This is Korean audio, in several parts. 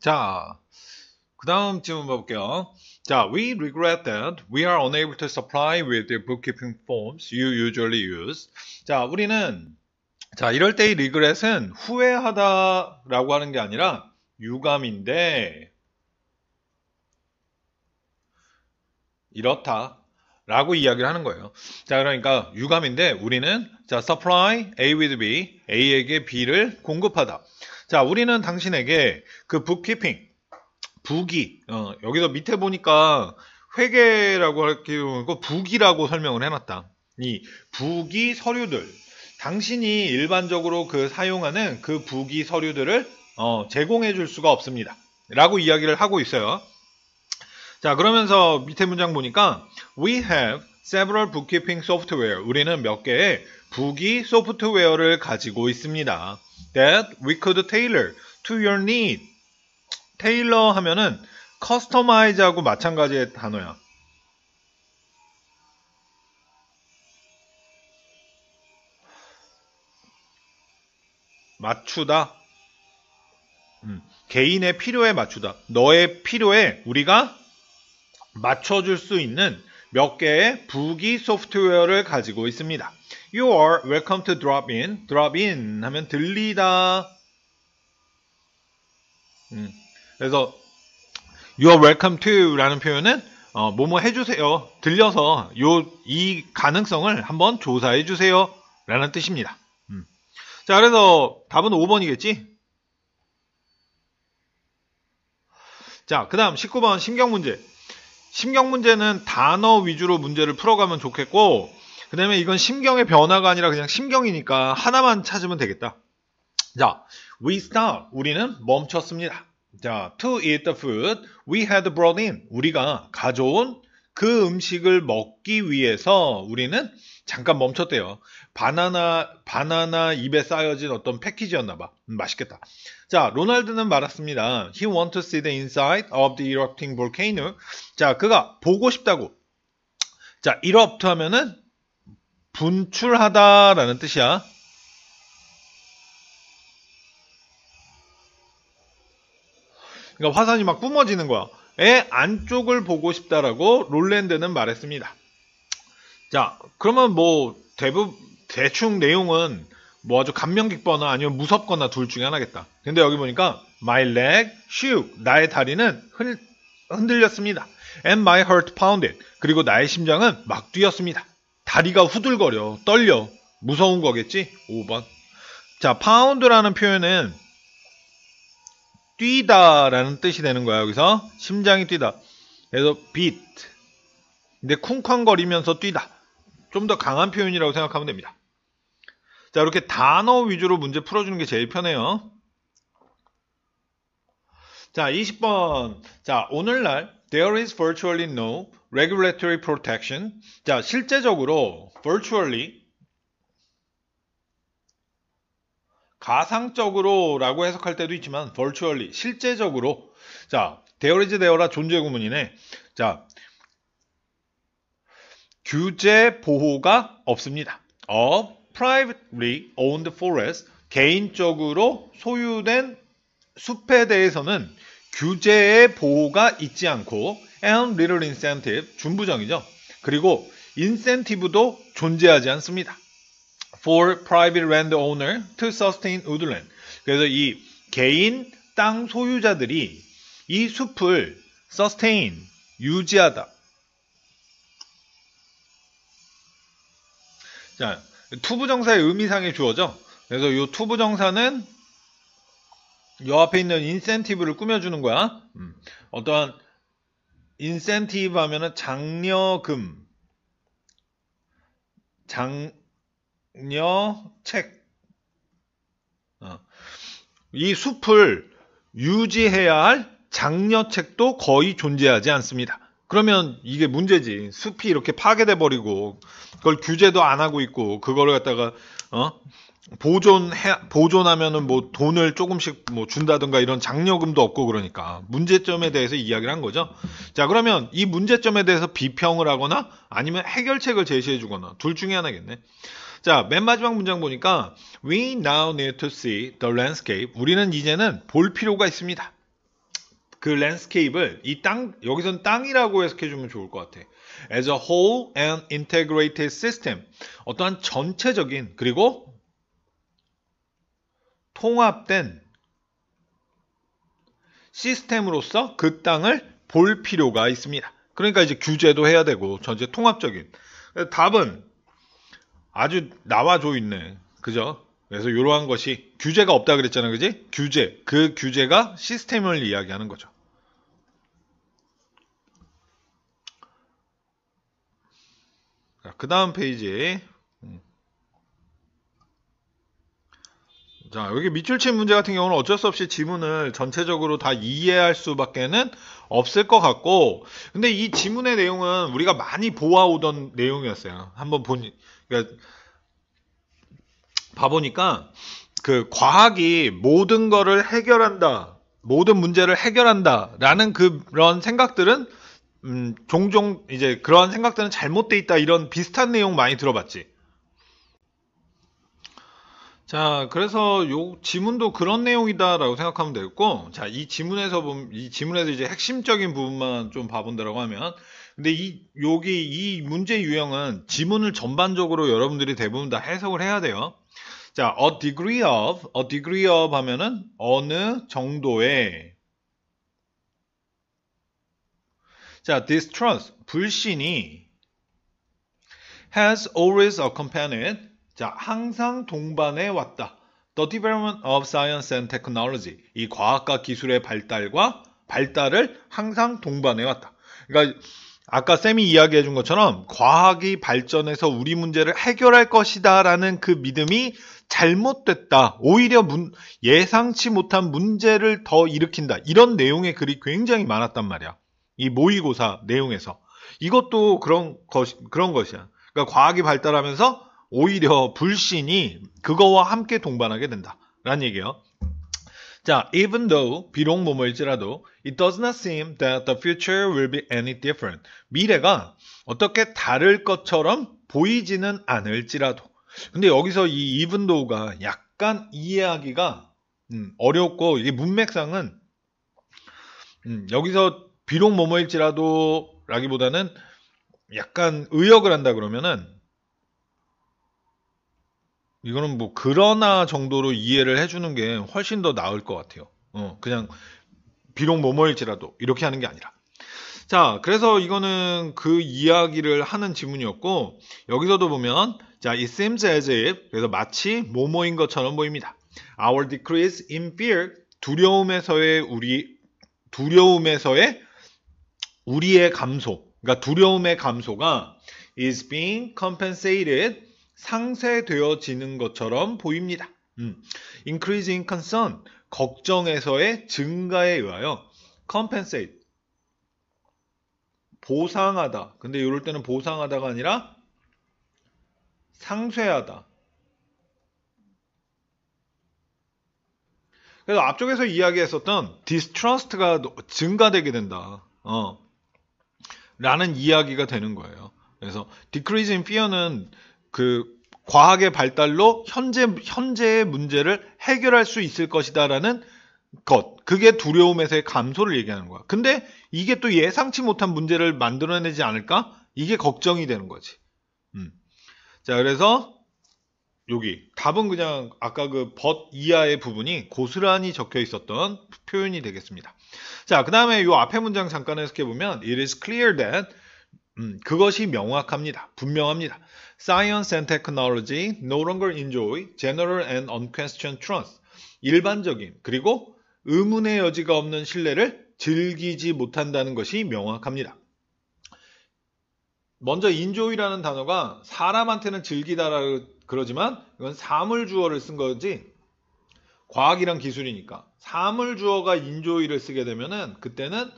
자, 그 다음 질문 봐볼게요. 자, we regret that we are unable to supply with the bookkeeping forms you usually use. 자, 우리는, 자, 이럴 때의 regret은 후회하다라고 하는 게 아니라 유감인데, 이렇다. 라고 이야기를 하는 거예요. 자, 그러니까 유감인데 우리는 자, supply A with B, A에게 B를 공급하다. 자, 우리는 당신에게 그 bookkeeping, 부기, 여기서 밑에 보니까 회계라고 할 경우고 부기라고 설명을 해놨다. 이 부기 서류들, 당신이 일반적으로 그 사용하는 그 부기 서류들을 제공해 줄 수가 없습니다. 라고 이야기를 하고 있어요. 자, 그러면서 밑에 문장 보니까 We have several bookkeeping software. 우리는 몇 개의 부기 소프트웨어를 가지고 있습니다. That we could tailor to your need. 테일러 하면은 customize하고 마찬가지의 단어야. 맞추다. 개인의 필요에 맞추다. 너의 필요에 우리가 맞춰줄 수 있는 몇 개의 부기 소프트웨어를 가지고 있습니다. You are welcome to drop in. drop in 하면 들리다. 그래서 You are welcome to 라는 표현은 뭐뭐 해주세요. 들려서 이 가능성을 한번 조사해 주세요. 라는 뜻입니다. 자, 그래서 답은 5번이겠지? 자, 그 다음 19번 심경 문제. 심경 문제는 단어 위주로 문제를 풀어가면 좋겠고, 그 다음에 이건 심경의 변화가 아니라 그냥 심경이니까 하나만 찾으면 되겠다. 자, we stop. 우리는 멈췄습니다. 자, to eat the food we had brought in. 우리가 가져온 그 음식을 먹기 위해서 우리는 잠깐 멈췄대요. 바나나 입에 쌓여진 어떤 패키지였나봐. 맛있겠다. 자, 로날드는 말했습니다. He wants to see the inside of the erupting volcano. 자, 그가 보고 싶다고. 자, erupt 하면은 분출하다라는 뜻이야. 그러니까 화산이 막 뿜어지는 거야. 의 안쪽을 보고 싶다라고 롤랜드는 말했습니다. 자, 그러면 뭐 대충 내용은 뭐 아주 감명 깊거나 아니면 무섭거나 둘 중에 하나겠다. 근데 여기 보니까 my leg shook. 나의 다리는 흔들렸습니다. And my heart pounded. 그리고 나의 심장은 막 뛰었습니다. 다리가 후들거려, 떨려. 무서운 거겠지? 5번. 자, pound라는 표현은 뛰다라는 뜻이 되는 거야. 여기서 심장이 뛰다. 그래서 beat. 근데 쿵쾅거리면서 뛰다. 좀 더 강한 표현이라고 생각하면 됩니다. 자, 이렇게 단어 위주로 문제 풀어주는 게 제일 편해요. 자, 20번. 자, 오늘날 there is virtually no regulatory protection. 자, 실제적으로 virtually 가상적으로 라고 해석할 때도 있지만 virtually 실제적으로 자, there is there라 존재 구문이네. 자, 규제 보호가 없습니다. of privately owned forest 개인적으로 소유된 숲에 대해서는 규제의 보호가 있지 않고 and little incentive 준부정이죠. 그리고 incentive도 존재하지 않습니다. for private land owner to sustain woodland. 그래서 이 개인 땅 소유자들이 이 숲을 sustain 유지하다. 자, 투부정사의 의미상의 주어죠. 그래서 이 투부정사는 요 앞에 있는 incentive를 꾸며주는 거야. 어떠한 incentive 하면은 장려금, 장려책. 이 숲을 유지해야 할 장려책도 거의 존재하지 않습니다. 그러면 이게 문제지. 숲이 이렇게 파괴돼 버리고 그걸 규제도 안 하고 있고 그거를 갖다가 보존하면은 뭐 돈을 조금씩 뭐 준다든가 이런 장려금도 없고 그러니까 문제점에 대해서 이야기를 한 거죠. 자, 그러면 이 문제점에 대해서 비평을 하거나 아니면 해결책을 제시해 주거나 둘 중에 하나겠네. 자, 맨 마지막 문장 보니까 We now need to see the landscape. 우리는 이제는 볼 필요가 있습니다. 그 랜드스케이프를 이 땅, 여기선 땅이라고 해석해주면 좋을 것 같아. As a whole and integrated system. 어떠한 전체적인 그리고 통합된 시스템으로서 그 땅을 볼 필요가 있습니다. 그러니까 이제 규제도 해야 되고 전체 통합적인. 답은 아주 나와줘 있네. 그죠? 그래서 이러한 것이 규제가 없다 그랬잖아. 그지? 규제. 그 규제가 시스템을 이야기하는 거죠. 그 다음 페이지. 자, 여기 밑줄친 문제 같은 경우는 어쩔 수 없이 지문을 전체적으로 다 이해할 수밖에는 없을 것 같고, 근데 이 지문의 내용은 우리가 많이 보아오던 내용이었어요. 한번 그러니까 봐보니까 그 과학이 모든 거를 해결한다, 모든 문제를 해결한다라는 그런 생각들은 종종 이제 그런 생각들은 잘못돼 있다 이런 비슷한 내용 많이 들어봤지. 자, 그래서 요 지문도 그런 내용이다라고 생각하면 되겠고, 자, 이 지문에서 보면, 이 지문에서 이제 핵심적인 부분만 좀 봐본다라고 하면, 근데 여기 이 문제 유형은 지문을 전반적으로 여러분들이 대부분 다 해석을 해야 돼요. 자, a degree of 하면은 어느 정도의, 자, distrust, 불신이 has always accompanied, 자, 항상 동반해 왔다. The development of science and technology. 이 과학과 기술의 발달을 항상 동반해 왔다. 그러니까 아까 쌤이 이야기해 준 것처럼 과학이 발전해서 우리 문제를 해결할 것이다 라는 그 믿음이 잘못됐다. 오히려 예상치 못한 문제를 더 일으킨다. 이런 내용의 글이 굉장히 많았단 말이야. 이 모의고사 내용에서. 이것도 그런 것이야. 그러니까 과학이 발달하면서 오히려 불신이 그거와 함께 동반하게 된다. 라는 얘기예요. 자, even though, 비록 뭐뭐일지라도, it does not seem that the future will be any different. 미래가 어떻게 다를 것처럼 보이지는 않을지라도. 근데 여기서 이 even though가 약간 이해하기가 어렵고, 이게 문맥상은 여기서 비록 뭐뭐일지라도 라기보다는 약간 의역을 한다 그러면은 이거는 뭐 그러나 정도로 이해를 해주는 게 훨씬 더 나을 것 같아요. 그냥 비록 뭐뭐일지라도 이렇게 하는 게 아니라. 자, 그래서 이거는 그 이야기를 하는 지문이었고 여기서도 보면 자, it seems as if 그래서 마치 뭐뭐인 것처럼 보입니다. Our decrease in fear 두려움에서의 우리의 감소 그러니까 두려움의 감소가 is being compensated 상쇄되어지는 것처럼 보입니다. Increasing concern, 걱정에서의 증가에 의하여 compensate, 보상하다. 근데 이럴 때는 보상하다가 아니라 상쇄하다. 그래서 앞쪽에서 이야기했었던 distrust가 증가되게 된다. 라는 이야기가 되는 거예요. 그래서 decreasing fear는 그 과학의 발달로 현재의 문제를 해결할 수 있을 것이다라는 것. 그게 두려움에서의 감소를 얘기하는 거야. 근데 이게 또 예상치 못한 문제를 만들어내지 않을까? 이게 걱정이 되는 거지. 자, 그래서 여기 답은 그냥 아까 그 but 이하의 부분이 고스란히 적혀 있었던 표현이 되겠습니다. 자, 그 다음에 이 앞에 문장 잠깐 해석해 보면 it is clear that 그것이 명확합니다. 분명합니다. Science and technology no longer enjoy general and unquestioned trust. 일반적인 그리고 의문의 여지가 없는 신뢰를 즐기지 못한다는 것이 명확합니다. 먼저 enjoy라는 단어가 사람한테는 즐기다라고 그러지만 이건 사물주어를 쓴 거지 과학이란 기술이니까 사물주어가 enjoy를 쓰게 되면은 그때는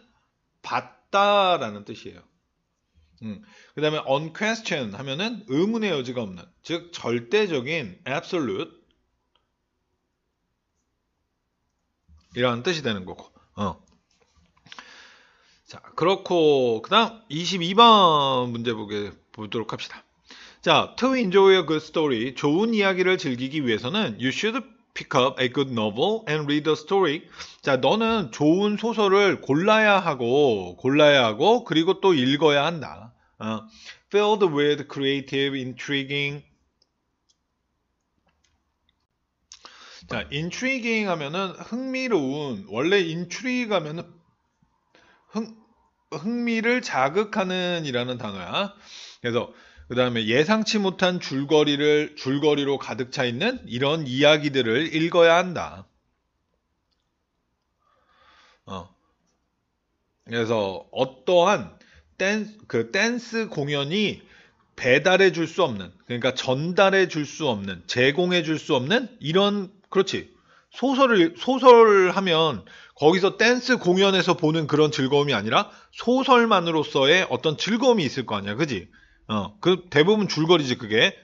받다라는 뜻이에요. 그 다음에 unquestioned 하면은 의문의 여지가 없는 즉 절대적인 absolute 이라는 뜻이 되는 거고 자 그렇고 그 다음 22번 문제 보도록 합시다. 자, to enjoy a good story 좋은 이야기를 즐기기 위해서는 you should pick up a good novel and read a story. 자, 너는 좋은 소설을 골라야 하고, 그리고 또 읽어야 한다. Filled with creative, intriguing. 자, intriguing 하면은 흥미로운, 원래 intrigue 하면은 흥미를 자극하는 이라는 단어야. 그래서 그 다음에 예상치 못한 줄거리로 가득 차 있는 이런 이야기들을 읽어야 한다. 그래서 어떠한 댄스 공연이 배달해 줄 수 없는, 그러니까 전달해 줄 수 없는, 제공해 줄 수 없는 이런, 그렇지. 소설 하면 거기서 댄스 공연에서 보는 그런 즐거움이 아니라 소설만으로서의 어떤 즐거움이 있을 거 아니야. 그지? 그 대부분 줄거리지, 그게.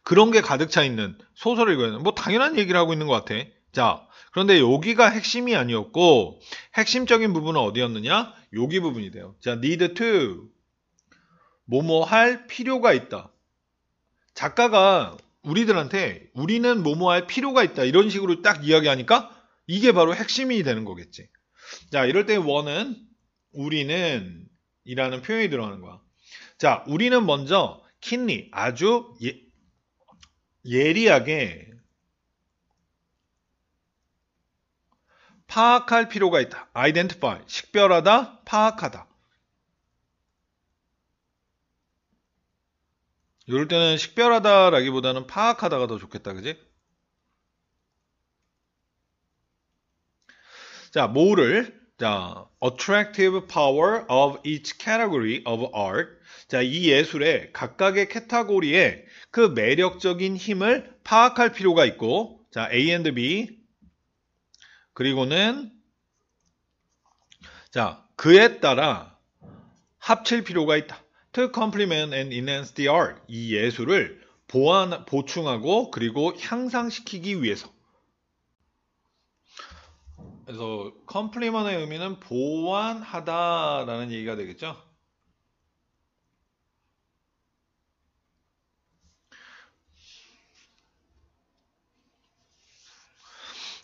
그런 게 가득 차 있는 소설을 읽어야 돼. 뭐 당연한 얘기를 하고 있는 것 같아. 자, 그런데 여기가 핵심이 아니었고, 핵심적인 부분은 어디였느냐? 여기 부분이 돼요. 자, need to. 뭐뭐 할 필요가 있다. 작가가 우리들한테 우리는 뭐뭐 할 필요가 있다. 이런 식으로 딱 이야기하니까 이게 바로 핵심이 되는 거겠지. 자, 이럴 때 원은 우리는 이라는 표현이 들어가는 거야. 자, 우리는 먼저 keenly 아주 예리하게 파악할 필요가 있다. identify 식별하다, 파악하다. 이럴 때는 식별하다라기보다는 파악하다가 더 좋겠다, 그지? 자, 뭐를? 자, attractive power of each category of art. 자, 이 예술의 각각의 카테고리에 그 매력적인 힘을 파악할 필요가 있고, 자, A and B. 그리고는, 자, 그에 따라 합칠 필요가 있다. To complement and enhance the art. 이 예술을 보충하고 그리고 향상시키기 위해서. 그래서 complement의 의미는 보완하다라는 얘기가 되겠죠.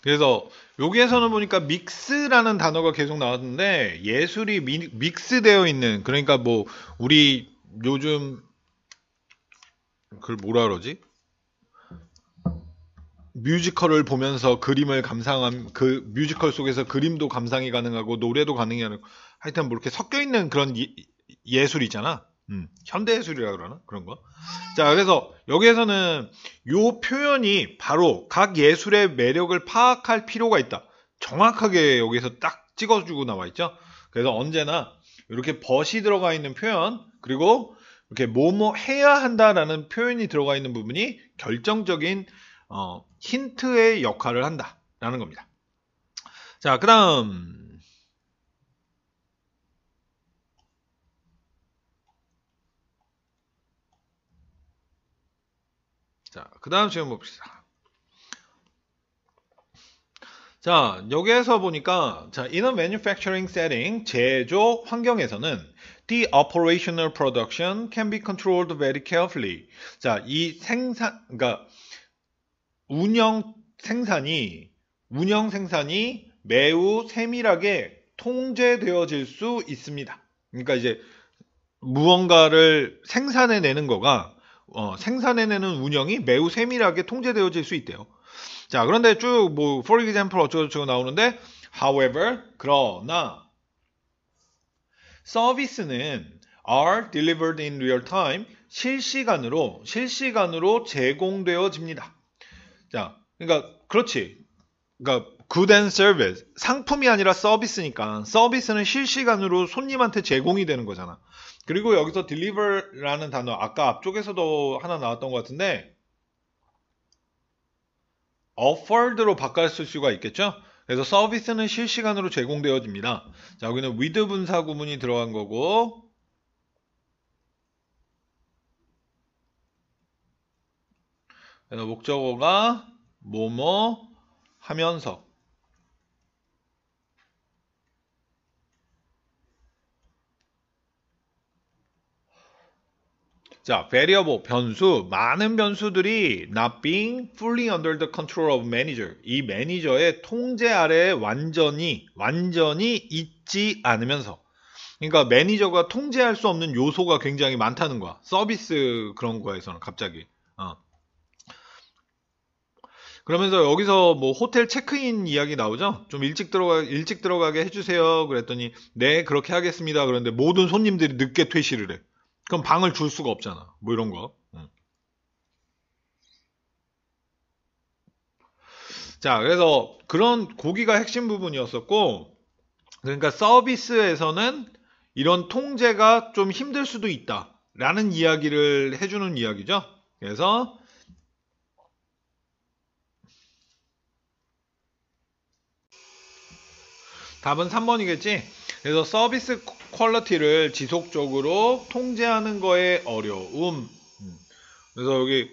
그래서 여기에서는 보니까 믹스라는 단어가 계속 나왔는데 예술이 믹스되어 있는, 그러니까 뭐 우리 요즘 그걸 뭐라 그러지? 뮤지컬을 보면서 그림을 감상한, 그 뮤지컬 속에서 그림도 감상이 가능하고 노래도 가능하고 하여튼 뭐 이렇게 섞여 있는 그런 예술이잖아. 현대예술이라 그러나? 그런 거. 자, 그래서 여기에서는 요 표현이 바로 각 예술의 매력을 파악할 필요가 있다. 정확하게 여기서 딱 찍어주고 나와 있죠. 그래서 언제나 이렇게 벗이 들어가 있는 표현, 그리고 이렇게 뭐뭐 해야 한다라는 표현이 들어가 있는 부분이 결정적인 힌트의 역할을 한다라는 겁니다. 자, 그 다음. 자, 그 다음 질문 봅시다. 자, 여기에서 보니까, 자, in a manufacturing setting, 제조 환경에서는 the operational production can be controlled very carefully. 자, 이 그러니까 운영 생산이 매우 세밀하게 통제되어질 수 있습니다. 그러니까 이제 무언가를 생산해내는 거가 생산해내는 운영이 매우 세밀하게 통제되어질 수 있대요. 자, 그런데 쭉 뭐 for example 어쩌고저쩌고 나오는데 however 그러나 서비스는 are delivered in real time 실시간으로 제공되어집니다. 자, 그러니까 그렇지. 그러니까 good and service 상품이 아니라 서비스니까 서비스는 실시간으로 손님한테 제공이 되는 거잖아. 그리고 여기서 deliver라는 단어 아까 앞쪽에서도 하나 나왔던 것 같은데 offered로 바꿨을 수가 있겠죠. 그래서 서비스는 실시간으로 제공되어집니다. 자, 여기는 with 분사 구문이 들어간 거고 그래서 목적어가 뭐뭐 하면서 자, variable, 변수, 많은 변수들이 not being fully under the control of manager. 이 매니저의 통제 아래에 완전히 있지 않으면서. 그러니까 매니저가 통제할 수 없는 요소가 굉장히 많다는 거야. 서비스 그런 거에서는 갑자기. 그러면서 여기서 뭐 호텔 체크인 이야기 나오죠? 좀 일찍 들어가게 해주세요. 그랬더니 네, 그렇게 하겠습니다. 그런데 모든 손님들이 늦게 퇴실을 해. 그럼 방을 줄 수가 없잖아. 뭐 이런 거. 자, 그래서 그런 고기가 핵심 부분이었었고, 그러니까 서비스에서는 이런 통제가 좀 힘들 수도 있다. 라는 이야기를 해주는 이야기죠. 그래서 답은 3번이겠지? 그래서 서비스 퀄리티를 지속적으로 통제하는 거에 어려움. 그래서 여기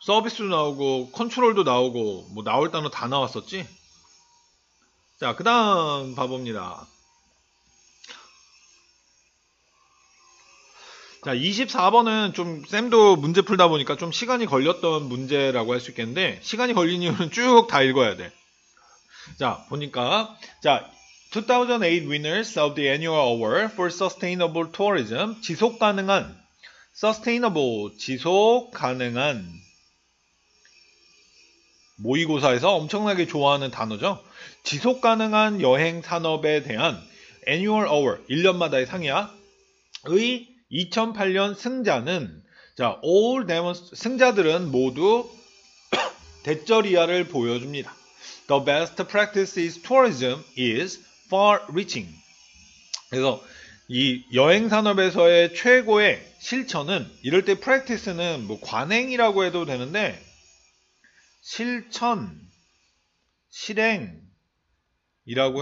서비스도 나오고 컨트롤도 나오고 뭐 나올 단어 다 나왔었지? 자, 그 다음 봐봅니다. 자, 24번은 좀 쌤도 문제 풀다 보니까 좀 시간이 걸렸던 문제라고 할 수 있겠는데, 시간이 걸린 이유는 쭉 다 읽어야 돼. 자, 보니까 자, 2008 winners of the annual award for sustainable tourism, 지속 가능한 sustainable, 지속 가능한 모의고사에서 엄청나게 좋아하는 단어죠. 지속 가능한 여행 산업에 대한 annual award, 1년마다의 상이야. 의 2008년 승자는 자, 승자들은 모두 대절이야를 보여줍니다. The best practice is tourism is far-reaching. 그래서 이 여행 산업에서의 최고의 실천은 이럴 때 practice는 뭐 관행이라고 해도 되는데 실천, 실행이라고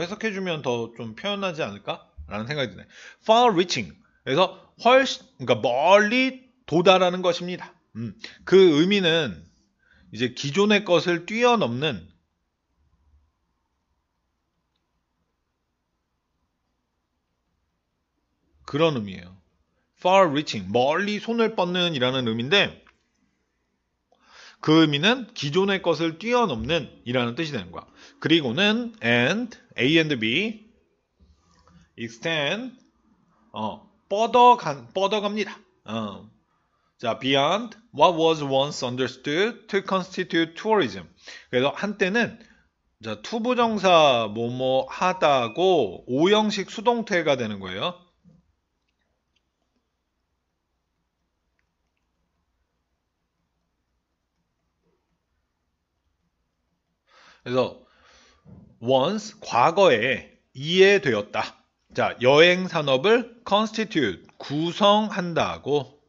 해석해주면 더 좀 표현하지 않을까? 라는 생각이 드네. far-reaching. 그래서 그러니까 멀리 도달하는 것입니다. 그 의미는 이제 기존의 것을 뛰어넘는 그런 의미예요. far-reaching, 멀리 손을 뻗는 이라는 의미인데 그 의미는 기존의 것을 뛰어넘는 이라는 뜻이 되는 거야. 그리고는 and, A and B, extend, 뻗어갑니다. 자, beyond what was once understood to constitute tourism. 그래서 한때는 자, 투부정사 뭐뭐 하다고 오형식 수동태가 되는 거예요. 그래서 once 과거에 이해되었다. 자, 여행 산업을 constitute 구성한다고.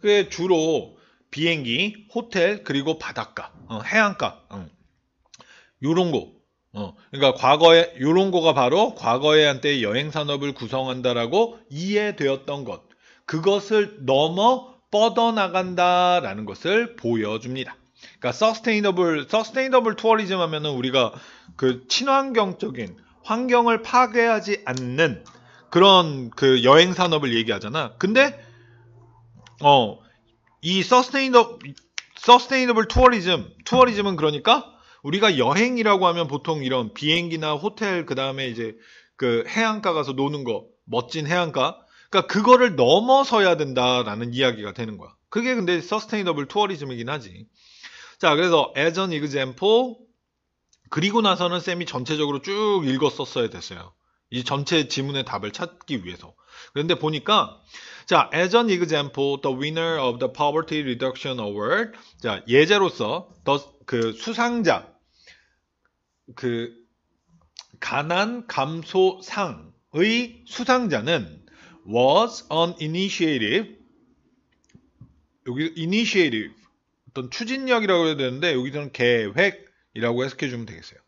그게 주로 비행기, 호텔, 그리고 바닷가, 해안가, 요런 거. 그러니까 과거에 요런 거가 바로 과거에 한때 여행 산업을 구성한다라고 이해되었던 것. 그것을 넘어 뻗어나간다라는 것을 보여줍니다. 그러니까 sustainable tourism 하면은 우리가 그 친환경적인 환경을 파괴하지 않는 그런 그 여행 산업을 얘기하잖아. 근데 이 sustainable tourism은 그러니까 우리가 여행이라고 하면 보통 이런 비행기나 호텔 그 다음에 이제 그 해안가 가서 노는 거 멋진 해안가 그러니까 그거를 넘어서야 된다라는 이야기가 되는 거야. 그게 근데 sustainable tourism이긴 하지. 자, 그래서 as an example 그리고 나서는 쌤이 전체적으로 쭉 읽었었어야 됐어요. 이 전체 지문의 답을 찾기 위해서. 그런데 보니까 자, as an example, the winner of the Poverty Reduction Award. 자, 예제로서 그 수상자 그 가난 감소상의 수상자는 was an initiative. 여기 initiative 어떤 추진력이라고 해야 되는데 여기서는 계획이라고 해석해 주면 되겠어요.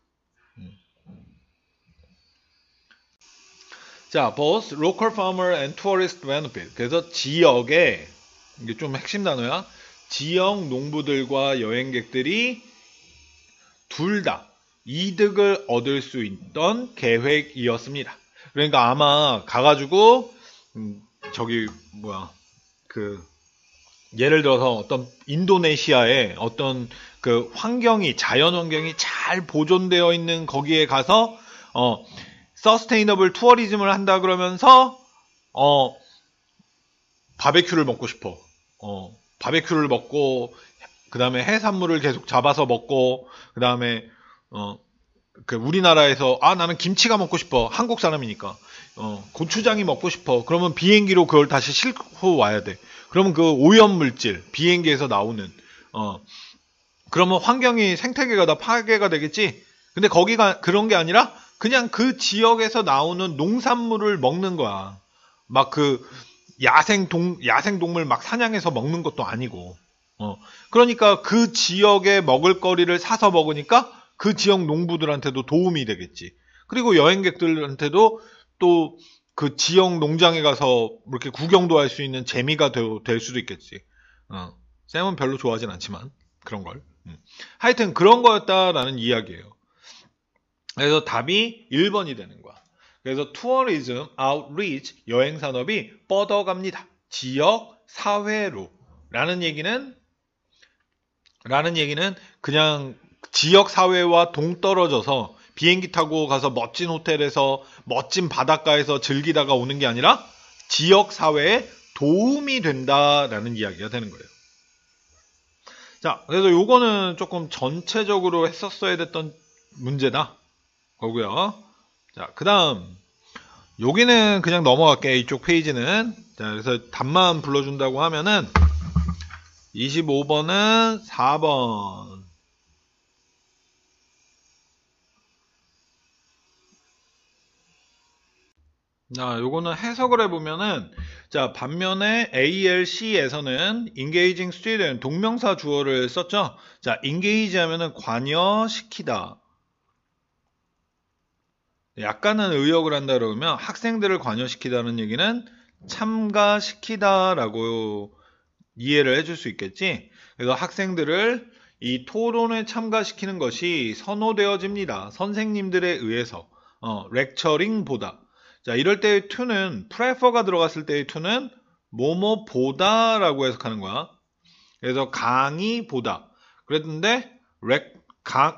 자, both local farmer and tourist benefit. 그래서 지역에 이게 좀 핵심 단어야. 지역 농부들과 여행객들이 둘 다 이득을 얻을 수 있던 계획이었습니다. 그러니까 아마 가가지고 저기 뭐야 그 예를 들어서 어떤 인도네시아의 어떤 그 환경이 자연 환경이 잘 보존되어 있는 거기에 가서 서스테이너블 투어리즘을 한다 그러면서 바베큐를 먹고 싶어. 바베큐를 먹고 그 다음에 해산물을 계속 잡아서 먹고 그 다음에 그 우리나라에서 나는 김치가 먹고 싶어. 한국 사람이니까. 고추장이 먹고 싶어. 그러면 비행기로 그걸 다시 싣고 와야 돼. 그러면 그 오염물질, 비행기에서 나오는, 그러면 환경이 생태계가 다 파괴가 되겠지? 근데 거기가 그런 게 아니라 그냥 그 지역에서 나오는 농산물을 먹는 거야. 막 그 야생동물 막 사냥해서 먹는 것도 아니고. 그러니까 그 지역의 먹을거리를 사서 먹으니까 그 지역 농부들한테도 도움이 되겠지. 그리고 여행객들한테도 또 그 지역 농장에 가서 이렇게 구경도 할 수 있는 재미가 될 수도 있겠지. 쌤은 별로 좋아하진 않지만 그런 걸. 하여튼 그런 거였다라는 이야기예요. 그래서 답이 1번이 되는 거야. 그래서 tourism outreach 여행 산업이 뻗어갑니다. 지역 사회로 라는 얘기는 그냥 지역 사회와 동떨어져서 비행기 타고 가서 멋진 호텔에서 멋진 바닷가에서 즐기다가 오는 게 아니라 지역 사회에 도움이 된다라는 이야기가 되는 거예요. 자, 그래서 요거는 조금 전체적으로 했었어야 됐던 문제다. 거고요. 자, 그 다음 여기는 그냥 넘어갈게. 이쪽 페이지는. 자, 그래서 답만 불러준다고 하면은 25번은 4번. 자, 요거는 해석을 해보면은, 자, 반면에 ALC에서는 engaging student, 동명사 주어를 썼죠? 자, engage 하면은 관여시키다. 약간은 의역을 한다 그러면 학생들을 관여시키다는 얘기는 참가시키다라고 이해를 해줄 수 있겠지? 그래서 학생들을 이 토론에 참가시키는 것이 선호되어집니다. 선생님들에 의해서. 렉처링보다. 자, 이럴 때의 to는 prefer가 들어갔을 때의 to는 뭐뭐 보다라고 해석하는 거야. 그래서 강의 보다. 그랬는데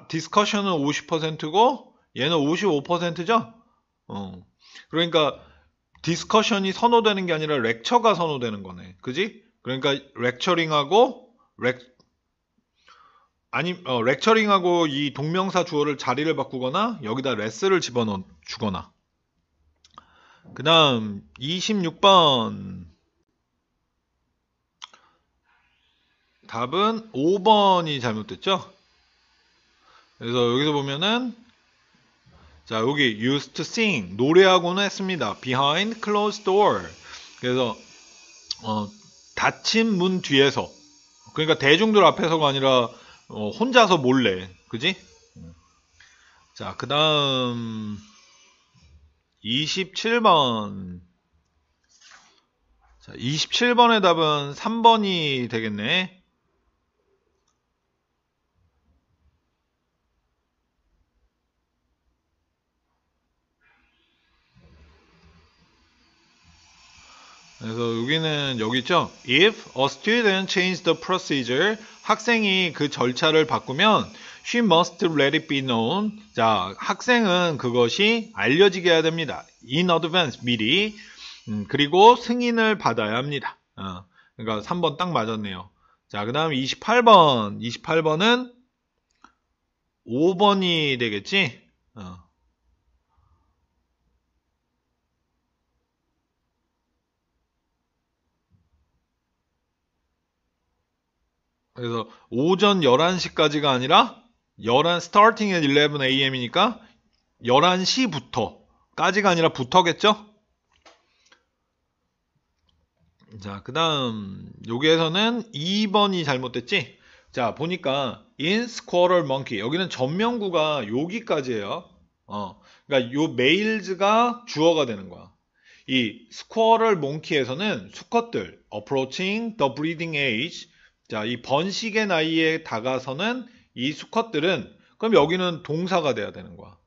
디스커션은 50%고 얘는 55%죠? 그러니까 디스커션이 선호되는 게 아니라 렉처가 선호되는 거네. 그지? 그러니까 렉처링하고 렉처링하고 이 동명사 주어를 자리를 바꾸거나 여기다 레스를 집어넣어 주거나. 그 다음 26번 답은 5번이 잘못됐죠. 그래서 여기서 보면은 자, 여기 used to sing 노래하고는 했습니다. behind closed door. 그래서 닫힌 문 뒤에서, 그러니까 대중들 앞에서가 아니라 혼자서 몰래. 그지? 자, 그 다음 27번. 자, 27번의 답은 3번이 되겠네. 그래서 여기는 여기 있죠. If a student changed the procedure, 학생이 그 절차를 바꾸면 she must let it be known. 자, 학생은 그것이 알려지게 해야 됩니다. In advance, 미리. 그리고 승인을 받아야 합니다. 그러니까 3번 딱 맞았네요. 자, 그 다음 28번. 28번은 5번이 되겠지? 그래서 오전 11시까지가 아니라 starting at 11 a.m.이니까 11시부터까지가 아니라 부터겠죠? 자, 그 다음 여기에서는 2번이 잘못됐지? 자, 보니까 in squirrel monkey 여기는 전명구가 여기까지예요. 그러니까 요 males가 주어가 되는 거야. 이 squirrel monkey에서는 수컷들 approaching the breeding age. 자, 이 번식의 나이에 다가서는 이 수컷들은 그럼 여기는 동사가 돼야 되는 거야.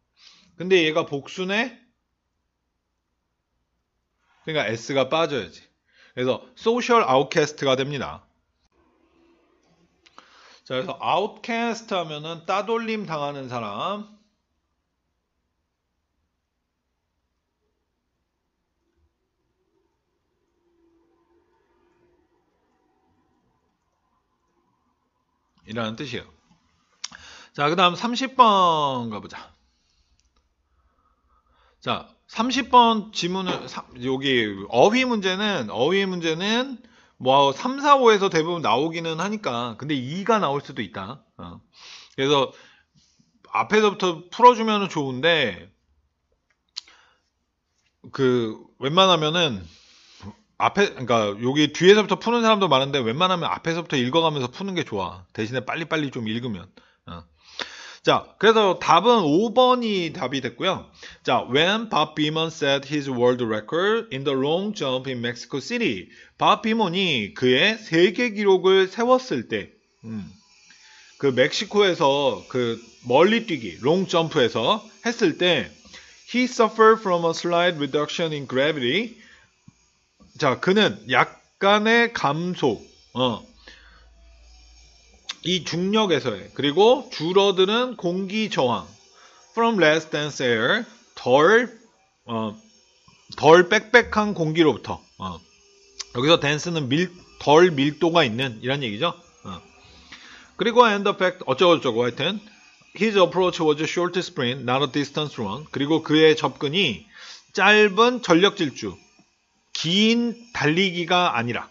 근데 얘가 복수네? 그러니까 S가 빠져야지. 그래서 social outcast가 됩니다. 자, 그래서 outcast 하면은 따돌림 당하는 사람. 이라는 뜻이에요. 자, 그 다음 30번 가보자. 자, 30번 지문은, 여기 어휘 문제는 뭐 3, 4, 5에서 대부분 나오기는 하니까, 근데 2가 나올 수도 있다. 그래서 앞에서부터 풀어주면 좋은데, 웬만하면은, 그러니까 여기 뒤에서부터 푸는 사람도 많은데, 웬만하면 앞에서부터 읽어가면서 푸는 게 좋아. 대신에 빨리빨리 좀 읽으면. 자, 그래서 답은 5번이 답이 됐고요. 자, when Bob Beamon set his world record in the long jump in Mexico City. 밥 비몬이 그의 세계 기록을 세웠을 때, 그 멕시코에서 그 멀리 뛰기, 롱 점프에서 했을 때, he suffered from a slight reduction in gravity. 자, 그는 약간의 감소, 이 중력에서의, 그리고 줄어드는 공기 저항, from less dense air, 덜 빽빽한 공기로부터, 여기서 dense는 덜 밀도가 있는, 이런 얘기죠. 그리고 and the fact, 어쩌고저쩌고 하여튼, his approach was a short sprint, not a distance run. 그리고 그의 접근이 짧은 전력 질주, 긴 달리기가 아니라,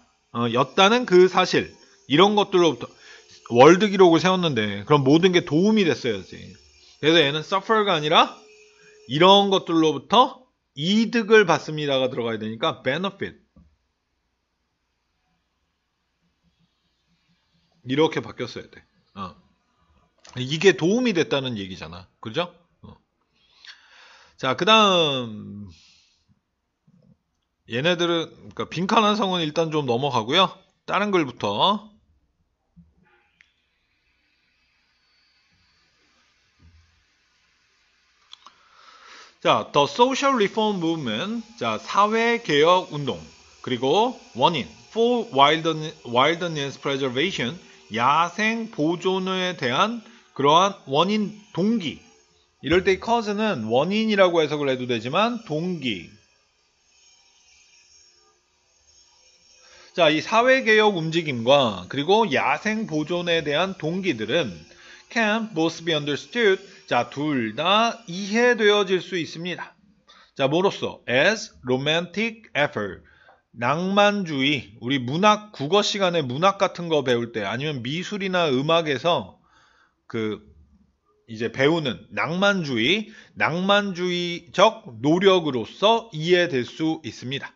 였다는 그 사실, 이런 것들로부터, 월드 기록을 세웠는데 그럼 모든 게 도움이 됐어야지. 그래서 얘는 suffer가 아니라 이런 것들로부터 이득을 받습니다가 들어가야 되니까 benefit. 이렇게 바뀌었어야 돼. 이게 도움이 됐다는 얘기잖아. 그죠? 자, 그 다음 얘네들은 그러니까 빈칸한 성은 일단 좀 넘어가고요. 다른 글부터. 자, The Social Reform Movement, 자, 사회개혁 운동, 그리고 원인, For Wilderness Preservation, 야생 보존에 대한 그러한 원인, 동기. 이럴 때 cause는 원인이라고 해석을 해도 되지만, 동기. 자, 이 사회개혁 움직임과 그리고 야생 보존에 대한 동기들은 can both be understood. 자, 둘 다 이해되어질 수 있습니다. 자, 뭐로써? as romantic effort. 낭만주의. 우리 문학, 국어 시간에 문학 같은 거 배울 때 아니면 미술이나 음악에서 이제 배우는 낭만주의적 노력으로서 이해될 수 있습니다.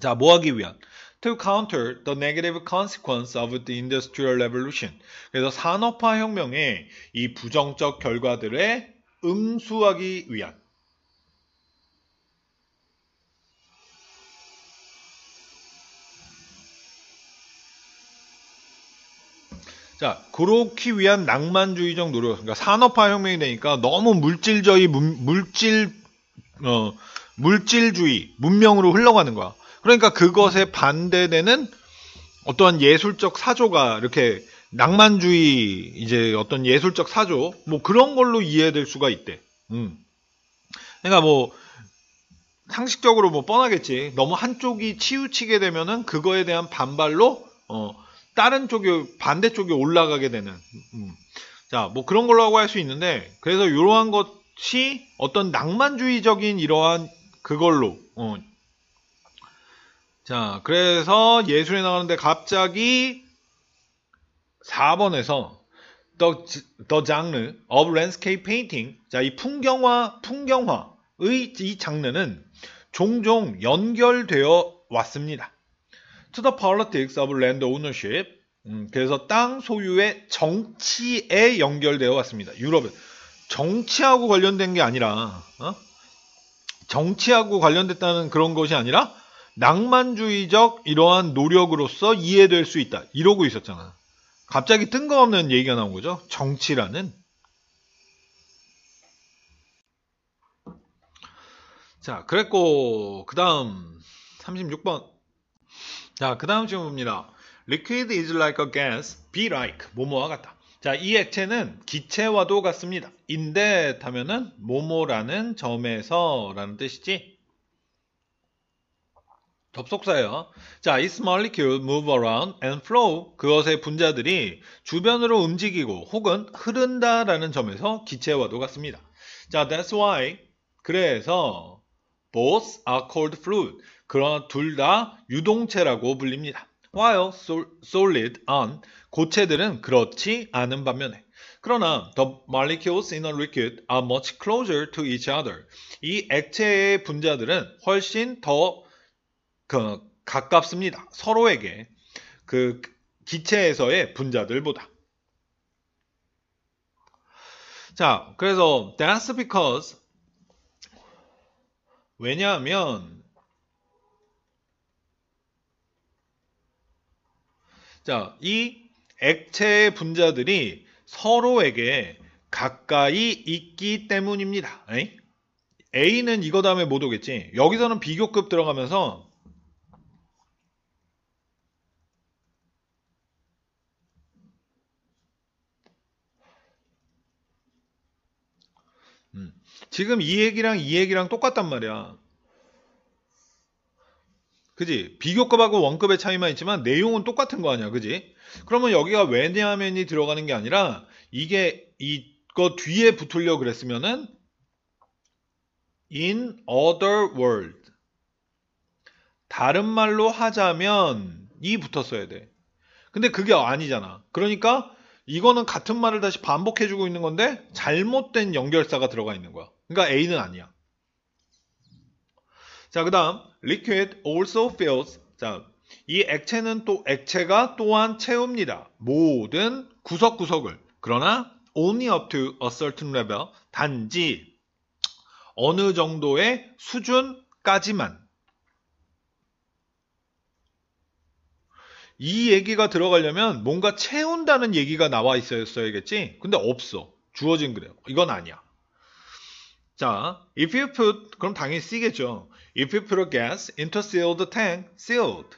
자, 뭐 하기 위한? To counter the negative consequence of the Industrial Revolution. 그래서 산업화 혁명의 이 부정적 결과들에 응수하기 위한. 자, 그렇기 위한 낭만주의적 노력. 그러니까 산업화 혁명이 되니까 너무 물질주의, 문명으로 흘러가는 거야. 그러니까 그것에 반대되는 어떠한 예술적 사조가 이렇게 낭만주의, 이제 어떤 예술적 사조, 뭐 그런 걸로 이해될 수가 있대. 그러니까 뭐, 상식적으로 뭐 뻔하겠지. 너무 한쪽이 치우치게 되면은 그거에 대한 반발로, 다른 쪽이, 반대쪽이 올라가게 되는. 자, 뭐 그런 걸로 하고 할 수 있는데, 그래서 이러한 것이 어떤 낭만주의적인 이러한 그걸로, 자, 그래서 예술에 나가는데 갑자기 4번에서 the genre of landscape painting. 자, 이 풍경화의 이 장르는 종종 연결되어 왔습니다. To the politics of land ownership. 그래서 땅 소유의 정치에 연결되어 왔습니다. 유럽은 정치하고 관련된 게 아니라, 정치하고 관련됐다는 그런 것이 아니라 낭만주의적 이러한 노력으로서 이해될 수 있다. 이러고 있었잖아. 갑자기 뜬금없는 얘기가 나온 거죠. 정치라는. 자, 그랬고 그 다음 36번. 자, 그 다음 질문입니다. Liquid is like a gas, be like 뭐뭐와 같다. 자, 이 액체는 기체와도 같습니다. 인데 하면은 뭐뭐라는 점에서 라는 뜻이지. 접속사예요. 자, its molecule move around and flow. 그것의 분자들이 주변으로 움직이고 혹은 흐른다라는 점에서 기체와도 같습니다. 자, that's why. 그래서 both are called fluid. 그러나 둘 다 유동체라고 불립니다. While solid on 고체들은 그렇지 않은 반면에 그러나 the molecules in a liquid are much closer to each other. 이 액체의 분자들은 훨씬 더 가깝습니다. 서로에게 그 기체에서의 분자들보다. 자, 그래서 that's because 왜냐하면 자, 이 액체의 분자들이 서로에게 가까이 있기 때문입니다. 에이? A는 이거 다음에 못 오겠지. 여기서는 비교급 들어가면서 지금 이 얘기랑 이 얘기랑 똑같단 말이야. 그지? 비교급하고 원급의 차이만 있지만 내용은 똑같은 거 아니야. 그지? 그러면 여기가 왜냐면이 들어가는 게 아니라 이게 이거 뒤에 붙으려 그랬으면은 in other word. 다른 말로 하자면 이 붙었어야 돼. 근데 그게 아니잖아. 그러니까 이거는 같은 말을 다시 반복해주고 있는 건데 잘못된 연결사가 들어가 있는 거야. 그러니까 A는 아니야. 자, 그 다음 liquid also fills. 자, 이 액체는 또 액체가 또한 채웁니다. 모든 구석구석을. 그러나 only up to a certain level. 단지 어느 정도의 수준까지만. 이 얘기가 들어가려면 뭔가 채운다는 얘기가 나와 있어야겠지? 근데 없어. 주어진 그래요. 이건 아니야. 자, if you put, 그럼 당연히 C겠죠. If you put a gas into a sealed tank, sealed.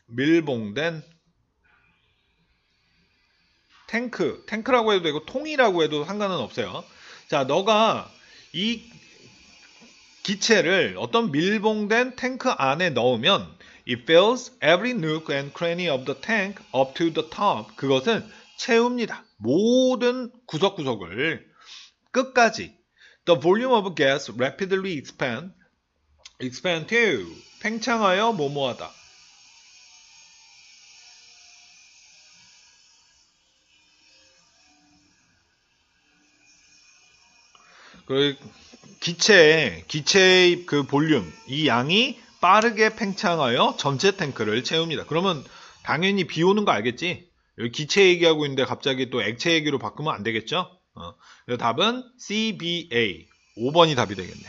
밀봉된 탱크라고 해도 되고 통이라고 해도 상관은 없어요. 자, 너가 이 기체를 어떤 밀봉된 탱크 안에 넣으면 it fills every nook and cranny of the tank up to the top. 그것은 채웁니다. 모든 구석구석을 끝까지. The volume of gas rapidly expand to 팽창하여 뭐뭐하다. 그 기체의 그 볼륨, 이 양이 빠르게 팽창하여 전체 탱크를 채웁니다. 그러면 당연히 비 오는 거 알겠지? 여기 기체 얘기하고 있는데 갑자기 또 액체 얘기로 바꾸면 안 되겠죠? 그래서 답은 CBA. 5번이 답이 되겠네.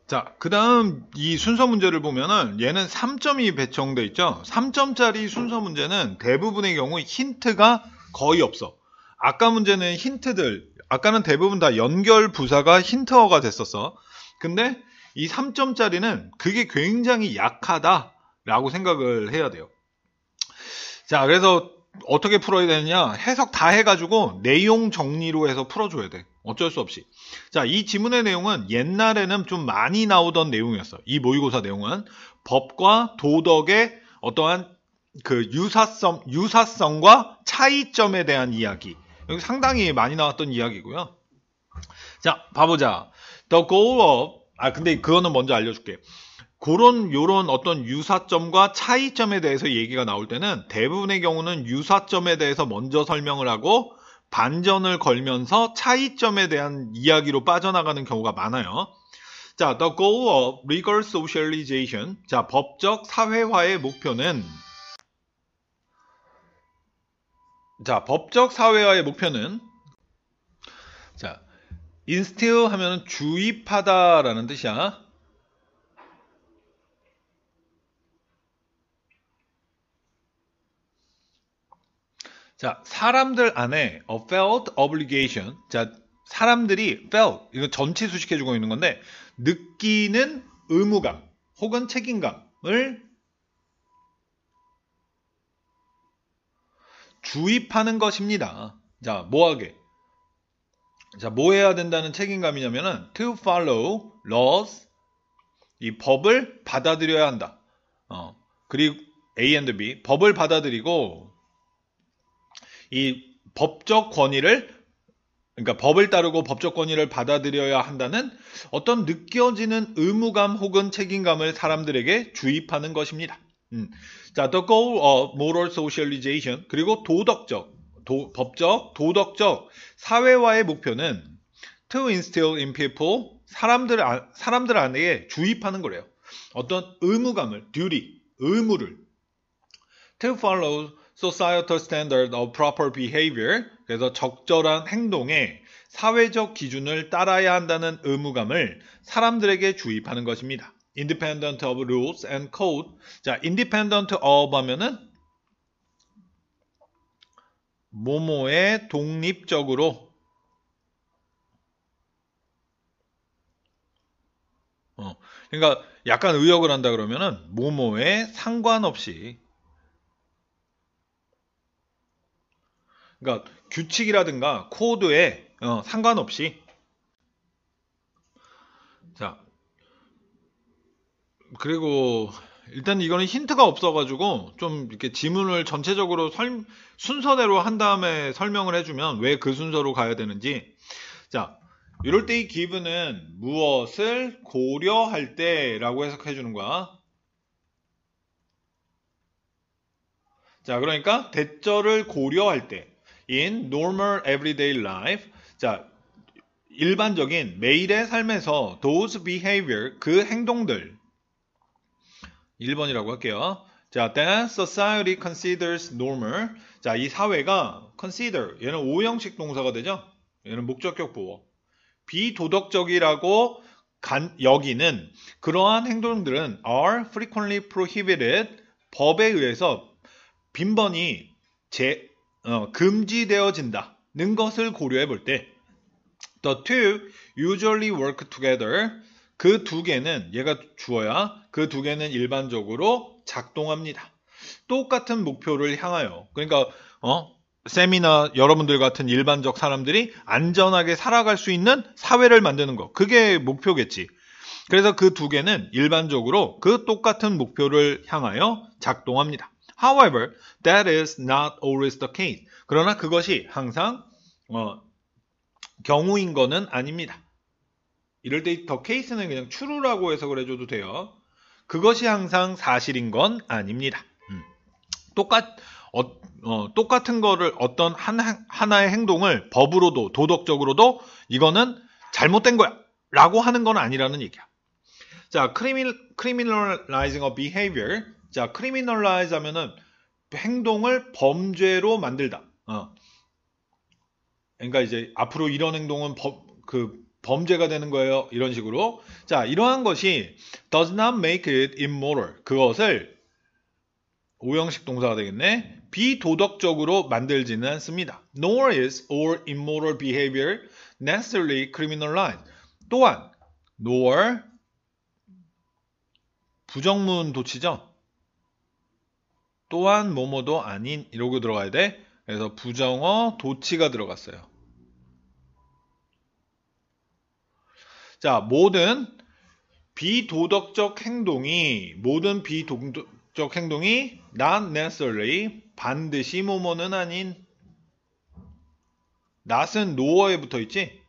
자, 그 다음 이 순서 문제를 보면은 얘는 3점이 배정돼 있죠. 3점짜리 순서 문제는 대부분의 경우 힌트가 거의 없어. 아까 문제는 힌트들, 아까는 대부분 다 연결 부사가 힌트어가 됐었어. 근데 이 3점짜리는 그게 굉장히 약하다라고 생각을 해야 돼요. 자, 그래서 어떻게 풀어야 되느냐? 해석 다 해가지고 내용 정리로 해서 풀어줘야 돼. 어쩔 수 없이. 자, 이 지문의 내용은 옛날에는 좀 많이 나오던 내용이었어. 이 모의고사 내용은 법과 도덕의 어떠한 그 유사성과 차이점에 대한 이야기. 여기 상당히 많이 나왔던 이야기고요. 자, 봐보자. The goal of, 근데 그거는 먼저 알려줄게. 요런 어떤 유사점과 차이점에 대해서 얘기가 나올 때는 대부분의 경우는 유사점에 대해서 먼저 설명을 하고 반전을 걸면서 차이점에 대한 이야기로 빠져나가는 경우가 많아요. 자, the goal of legal socialization. 자, 법적 사회화의 목표는 자, instill 하면은 주입하다라는 뜻이야. 자, 사람들 안에 a felt obligation. 자, 사람들이 felt, 이거 전치 수식해주고 있는 건데, 느끼는 의무감 혹은 책임감을 주입하는 것입니다. 자, 뭐하게? 자, 뭐 해야 된다는 책임감이냐면은 to follow laws, 이 법을 받아들여야 한다. 그리고 A and B, 법을 받아들이고 이 법적 권위를, 그러니까 법을 따르고 법적 권위를 받아들여야 한다는 어떤 느껴지는 의무감 혹은 책임감을 사람들에게 주입하는 것입니다. 자, the goal of moral socialization, 그리고 도덕적, 법적, 도덕적 사회화의 목표는 to instill in people, 사람들 안에 주입하는 거래요. 어떤 의무감을, duty, 의무를 to follow societal standard of proper behavior, 그래서 적절한 행동에 사회적 기준을 따라야 한다는 의무감을 사람들에게 주입하는 것입니다. Independent of rules and code. 자, independent of 하면은 뭐뭐에 독립적으로, 그러니까 약간 의역을 한다 그러면은 뭐뭐에 상관없이, 그러니까 규칙이라든가 코드에 상관없이. 자, 그리고 일단 이거는 힌트가 없어가지고 좀 이렇게 지문을 전체적으로 순서대로 한 다음에 설명을 해주면 왜 그 순서로 가야 되는지. 자, 이럴 때 이 given은 무엇을 고려할 때라고 해석해 주는 거야. 자, 그러니까 대절을 고려할 때 in normal everyday life. 자, 일반적인 매일의 삶에서 those behavior, 그 행동들, 1번이라고 할게요. 자, that society considers normal. 자, 이 사회가 consider, 얘는 오형식 동사가 되죠? 얘는 목적격 보어. 비도덕적이라고 여기는 그러한 행동들은 are frequently prohibited, 법에 의해서 빈번히 금지되어진다는 것을 고려해 볼 때, the two usually work together. 그 두 개는, 얘가 주어야, 그 두 개는 일반적으로 작동합니다. 똑같은 목표를 향하여. 그러니까 쌤이나 여러분들 같은 일반적 사람들이 안전하게 살아갈 수 있는 사회를 만드는 거, 그게 목표겠지. 그래서 그 두 개는 일반적으로 그 똑같은 목표를 향하여 작동합니다. However, that is not always the case. 그러나 그것이 항상 경우인 거는 아닙니다. 이럴 때 더 케이스는 그냥 true라고 해석을 해줘도 돼요. 그것이 항상 사실인 건 아닙니다. 똑같은 거를, 어떤 하나의 행동을 법으로도 도덕적으로도 이거는 잘못된 거야 라고 하는 건 아니라는 얘기야. 자, criminalizing a behavior. 자, criminalize 하면은 행동을 범죄로 만들다. 그러니까 이제 앞으로 이런 행동은 범죄가 되는 거예요. 이런 식으로. 자, 이러한 것이 does not make it immoral. 그것을, 오형식 동사가 되겠네. 비도덕적으로 만들지는 않습니다. Nor is all immoral behavior necessarily criminalized. 또한 nor 부정문 도치죠. 또한 뭐뭐도 아닌, 이러고 들어가야 돼. 그래서 부정어 도치가 들어갔어요. 자, 모든 비도덕적 행동이 not necessarily, 반드시 뭐뭐는 아닌, not은 no어에 붙어 있지?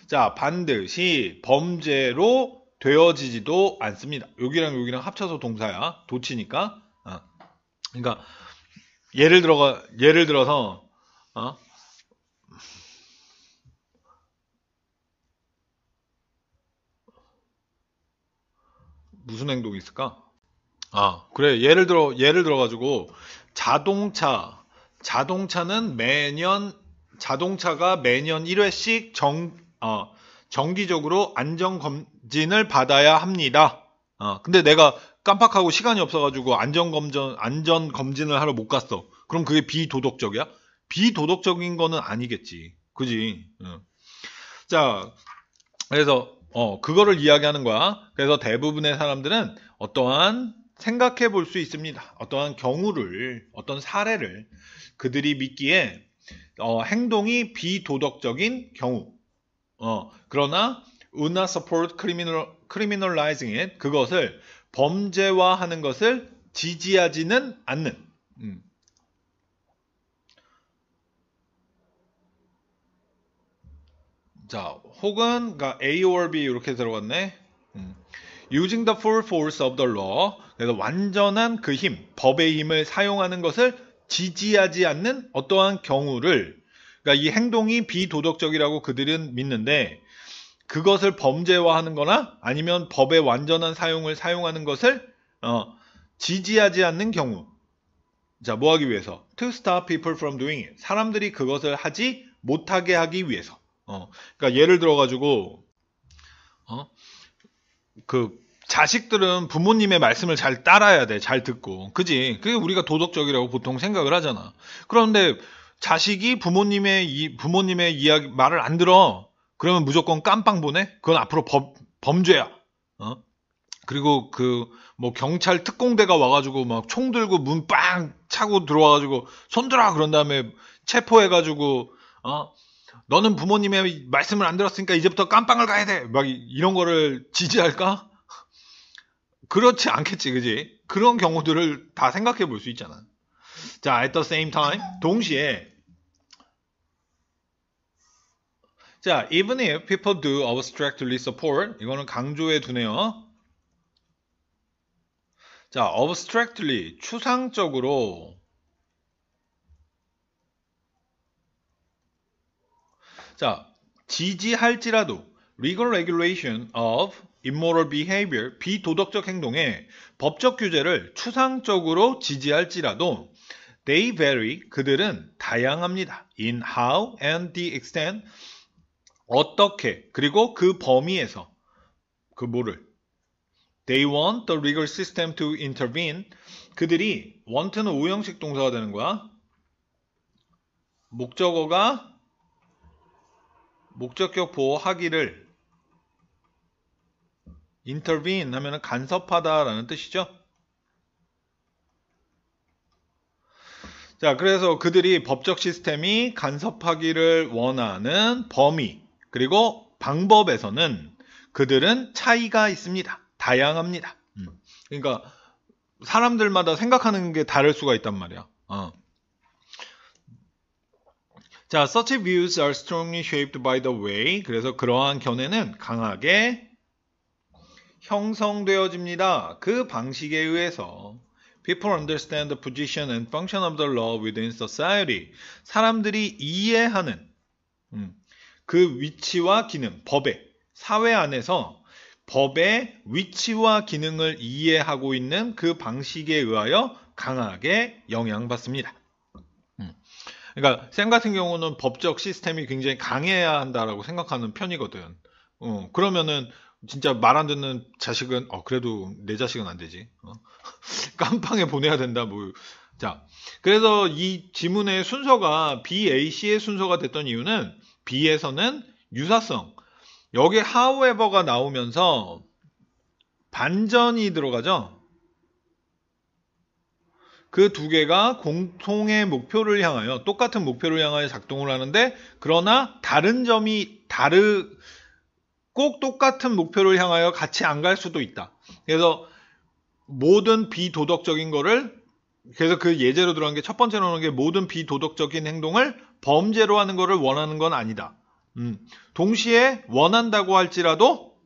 자, 반드시 범죄로 되어지지도 않습니다. 여기랑 여기랑 합쳐서 동사야. 도치니까. 그러니까 예를 들어서 무슨 행동이 있을까? 그래. 예를 들어가지고, 자동차가 매년 1회씩 정기적으로 안전검진을 받아야 합니다. 근데 내가 깜빡하고 시간이 없어가지고 안전 검진을 하러 못 갔어. 그럼 그게 비도덕적이야? 비도덕적인 거는 아니겠지. 그지? 응. 자, 그래서 그거를 이야기하는 거야. 그래서 대부분의 사람들은 어떠한 생각해 볼 수 있습니다. 어떠한 경우를, 어떤 사례를 그들이 믿기에 행동이 비도덕적인 경우. 그러나 would not support criminalizing it. 그것을 범죄화하는 것을 지지하지는 않는. 자, 혹은 그러니까 A or B 이렇게 들어갔네. Using the full force of the law. 그래서 완전한 그 힘, 법의 힘을 사용하는 것을 지지하지 않는 어떠한 경우를, 그러니까 이 행동이 비도덕적이라고 그들은 믿는데 그것을 범죄화하는 거나 아니면 법의 완전한 사용을 사용하는 것을 지지하지 않는 경우. 자, 뭐 하기 위해서? To stop people from doing it. 사람들이 그것을 하지 못하게 하기 위해서. 그러니까 예를 들어가지고 그 자식들은 부모님의 말씀을 잘 따라야 돼. 잘 듣고. 그지? 그게 우리가 도덕적이라고 보통 생각을 하잖아. 그런데 자식이 부모님의 이야기, 말을 안 들어. 그러면 무조건 깜빵 보내? 그건 앞으로 범죄야. 그리고 뭐 경찰 특공대가 와가지고 막 총 들고 문 빵 차고 들어와가지고 손 들어! 그런 다음에 체포해가지고, 너는 부모님의 말씀을 안 들었으니까 이제부터 깜빵을 가야 돼! 막 이런 거를 지지할까? 그렇지 않겠지, 그지? 그런 경우들을 다 생각해 볼 수 있잖아. 자, at the same time, 동시에, 자, even if people do abstractly support, 이거는 강조해 두네요. 자, abstractly, 추상적으로. 자, 지지할지라도 legal regulation of immoral behavior, 비도덕적 행동의 법적 규제를 추상적으로 지지할지라도 they vary, 그들은 다양합니다. in how and the extent, 어떻게, 그리고 그 범위에서 그 뭐를 they want the legal system to intervene, 그들이 want는 오형식 동사가 되는 거야. 목적어가 목적격 보호하기를 intervene 하면 간섭하다라는 뜻이죠. 자, 그래서 그들이 법적 시스템이 간섭하기를 원하는 범위 그리고 방법에서는 그들은 차이가 있습니다. 다양합니다. 그러니까 사람들마다 생각하는 게 다를 수가 있단 말이야. 자, such views are strongly shaped by the way. 그래서 그러한 견해는 강하게 형성되어집니다. 그 방식에 의해서 people understand the position and function of the law within society. 사람들이 이해하는 그 위치와 기능, 법의 사회 안에서 법의 위치와 기능을 이해하고 있는 그 방식에 의하여 강하게 영향받습니다. 그러니까 쌤 같은 경우는 법적 시스템이 굉장히 강해야 한다라고 생각하는 편이거든. 그러면은 진짜 말 안 듣는 자식은 그래도 내 자식은 안 되지. 깜빵에 보내야 된다. 뭐. 자, 그래서 이 지문의 순서가 BAC의 순서가 됐던 이유는 B에서는 유사성, 여기 however가 나오면서 반전이 들어가죠. 그 두 개가 공통의 목표를 향하여, 똑같은 목표를 향하여 작동을 하는데, 그러나 다른 점이 꼭 똑같은 목표를 향하여 같이 안 갈 수도 있다. 그래서 모든 비도덕적인 거를, 그래서 그 예제로 들어간 게 첫 번째로 하는 게 모든 비도덕적인 행동을 범죄로 하는 거를 원하는 건 아니다. 동시에 원한다고 할지라도,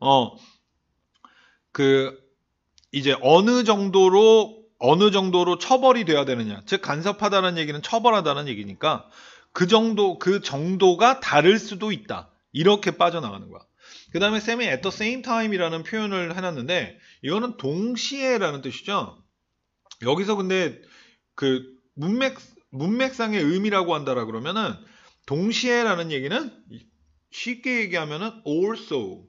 이제 어느 정도로 처벌이 돼야 되느냐. 즉, 간섭하다는 얘기는 처벌하다는 얘기니까 그 정도가 다를 수도 있다. 이렇게 빠져나가는 거야. 그 다음에 쌤이 at the same time이라는 표현을 해놨는데, 이거는 동시에라는 뜻이죠. 여기서 근데 그 문맥상의 의미라고 한다라 그러면은 동시에라는 얘기는 쉽게 얘기하면은 also,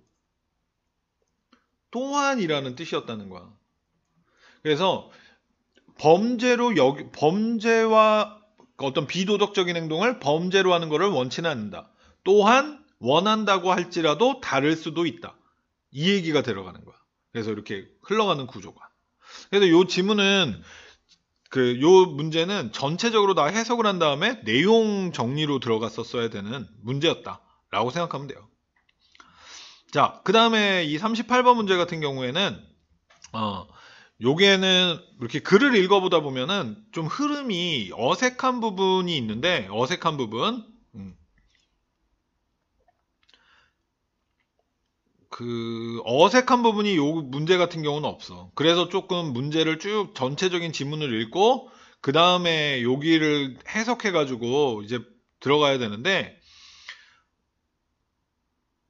또한이라는 뜻이었다는 거야. 그래서 범죄와 어떤 비도덕적인 행동을 범죄로 하는 것을 원치는 않는다. 또한 원한다고 할지라도 다를 수도 있다. 이 얘기가 들어가는 거야. 그래서 이렇게 흘러가는 구조가. 그래서 요 지문은 요 문제는 전체적으로 다 해석을 한 다음에 내용 정리로 들어갔었어야 되는 문제였다라고 생각하면 돼요. 자, 그 다음에 이 38번 문제 같은 경우에는 요게는 이렇게 글을 읽어보다 보면은 좀 흐름이 어색한 부분이 있는데 어색한 부분 어색한 부분이 요 문제 같은 경우는 없어. 그래서 조금 문제를 쭉 전체적인 지문을 읽고 그 다음에 여기를 해석해가지고 이제 들어가야 되는데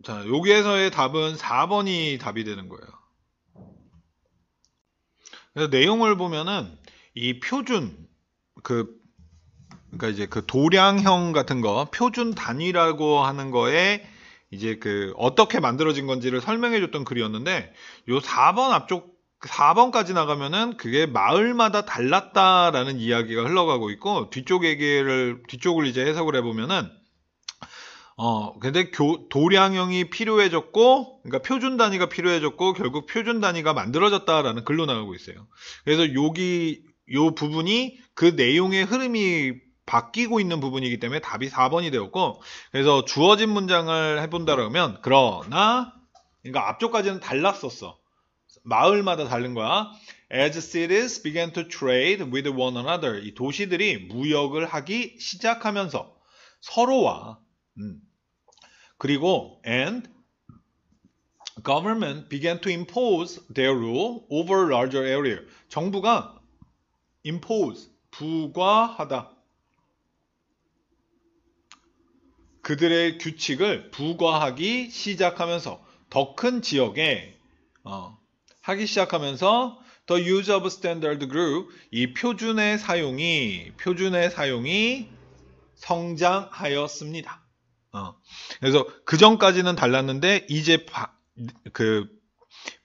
자, 여기에서의 답은 4번이 답이 되는 거예요. 그래서 내용을 보면은 이 표준 그러니까 이제 그 도량형 같은 거 표준 단위라고 하는 거에 이제 어떻게 만들어진 건지를 설명해 줬던 글이었는데 요 4번 앞쪽 4번까지 나가면은 그게 마을마다 달랐다라는 이야기가 흘러가고 있고 뒤쪽을 이제 해석을 해보면은 근데 도량형이 필요해졌고 그러니까 표준 단위가 필요해졌고 결국 표준 단위가 만들어졌다라는 글로 나가고 있어요. 그래서 요 부분이 그 내용의 흐름이 바뀌고 있는 부분이기 때문에 답이 4번이 되었고 그래서 주어진 문장을 해본다라면 그러나 그러니까 앞쪽까지는 달랐었어. 마을마다 다른 거야. As cities began to trade with one another 이 도시들이 무역을 하기 시작하면서 서로와 그리고 and government began to impose their rule over larger area 정부가 impose 부과하다 그들의 규칙을 부과하기 시작하면서 더 큰 지역에 하기 시작하면서 the use of standard grew 이 표준의 사용이 성장하였습니다. 그래서 그 전까지는 달랐는데 이제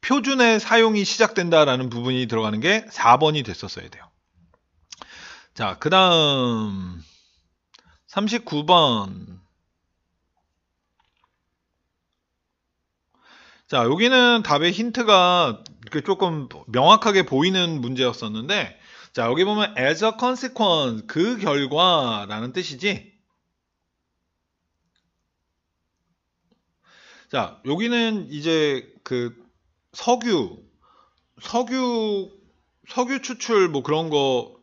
표준의 사용이 시작된다라는 부분이 들어가는 게 4번이 됐었어야 돼요. 자, 그 다음 39번 자, 여기는 답의 힌트가 조금 명확하게 보이는 문제였었는데 자, 여기 보면 as a consequence 그 결과라는 뜻이지. 자, 여기는 이제 석유 추출 뭐 그런 거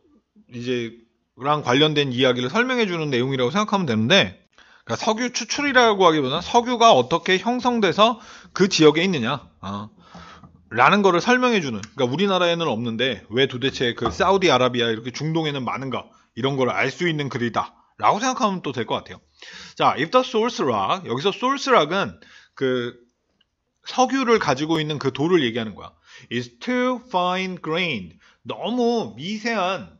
이제랑 관련된 이야기를 설명해 주는 내용이라고 생각하면 되는데 그러니까 석유 추출이라고 하기보다는 석유가 어떻게 형성돼서 그 지역에 있느냐 라는 거를 설명해 주는 그러니까 우리나라에는 없는데 왜 도대체 사우디아라비아 이렇게 중동에는 많은가 이런 걸 알 수 있는 글이다 라고 생각하면 또 될 것 같아요. 자, if the source rock 여기서 source rock은 석유를 가지고 있는 그 돌을 얘기하는 거야. is too fine grained 너무 미세한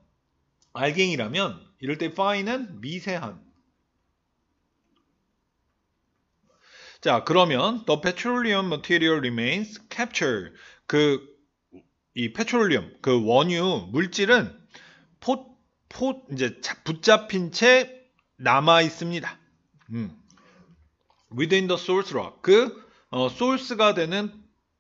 알갱이라면 이럴 때 fine은 미세한 자, 그러면 the petroleum material remains captured. 이 petroleum, 원유 물질은 이제 붙잡힌 채 남아 있습니다. within the source rock. source가 되는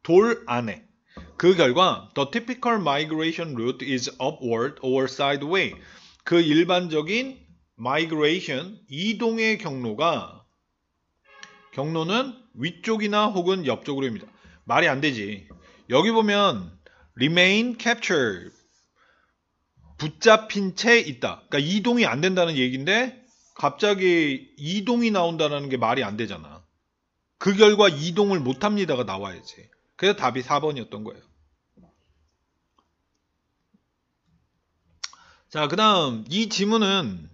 돌 안에. 그 결과 the typical migration route is upward or sideways. 그 일반적인 migration, 이동의 경로는 위쪽이나 혹은 옆쪽으로입니다. 말이 안 되지. 여기 보면 remain captured 붙잡힌 채 있다. 그러니까 이동이 안 된다는 얘기인데 갑자기 이동이 나온다는 게 말이 안 되잖아. 그 결과 이동을 못 합니다가 나와야지. 그래서 답이 4번이었던 거예요. 자, 그 다음 이 지문은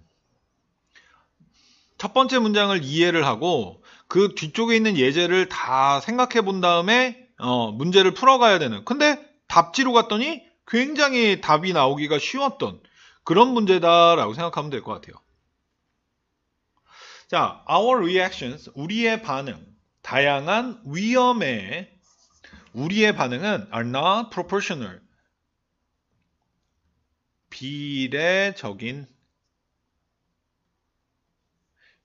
첫 번째 문장을 이해를 하고 그 뒤쪽에 있는 예제를 다 생각해 본 다음에 문제를 풀어가야 되는 근데 답지로 갔더니 굉장히 답이 나오기가 쉬웠던 그런 문제다라고 생각하면 될 것 같아요. 자, our reactions 우리의 반응 다양한 위험에 우리의 반응은 are not proportional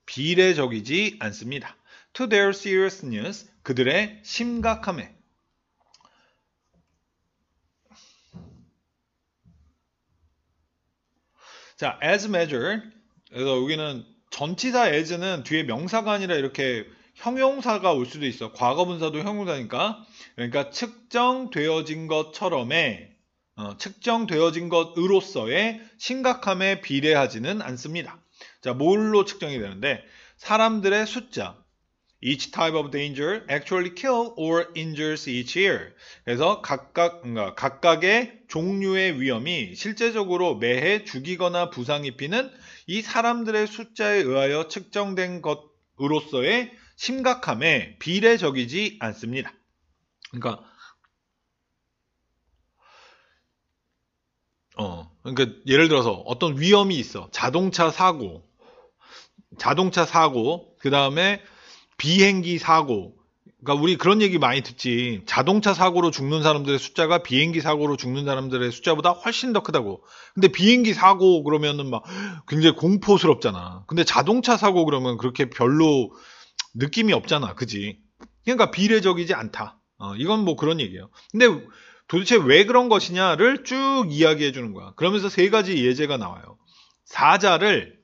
비례적이지 않습니다. To their seriousness, 그들의 심각함에. 자, as measured. 그래서 여기는 전치사 as는 뒤에 명사가 아니라 이렇게 형용사가 올 수도 있어. 과거분사도 형용사니까. 그러니까 측정되어진 것처럼의 측정되어진 것으로서의 심각함에 비례하지는 않습니다. 자, 뭘로 측정이 되는데 사람들의 숫자. Each type of danger actually kill or injures each year. 그래서 각각의 종류의 위험이 실제적으로 매해 죽이거나 부상 입히는 이 사람들의 숫자에 의하여 측정된 것으로서의 심각함에 비례적이지 않습니다. 그러니까 예를 들어서 어떤 위험이 있어. 자동차 사고, 그 다음에 비행기 사고. 그러니까 우리 그런 얘기 많이 듣지. 자동차 사고로 죽는 사람들의 숫자가 비행기 사고로 죽는 사람들의 숫자보다 훨씬 더 크다고. 근데 비행기 사고 그러면은 막 굉장히 공포스럽잖아. 근데 자동차 사고 그러면 그렇게 별로 느낌이 없잖아. 그지? 그러니까 비례적이지 않다. 이건 뭐 그런 얘기예요. 근데 도대체 왜 그런 것이냐를 쭉 이야기해 주는 거야. 그러면서 세 가지 예제가 나와요. 사자를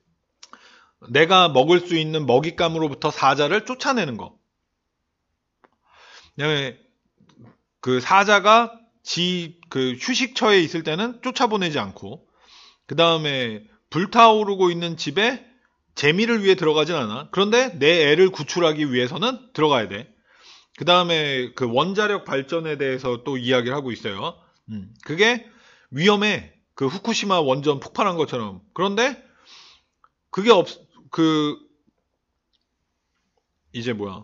내가 먹을 수 있는 먹잇감으로부터 사자를 쫓아내는 거. 그다음에 그 사자가 그 휴식처에 있을 때는 쫓아보내지 않고, 그 다음에 불타오르고 있는 집에 재미를 위해 들어가진 않아. 그런데 내 애를 구출하기 위해서는 들어가야 돼. 그 다음에 그 원자력 발전에 대해서 또 이야기를 하고 있어요. 그게 위험해. 그 후쿠시마 원전 폭발한 것처럼. 그런데 그게 이제 뭐야.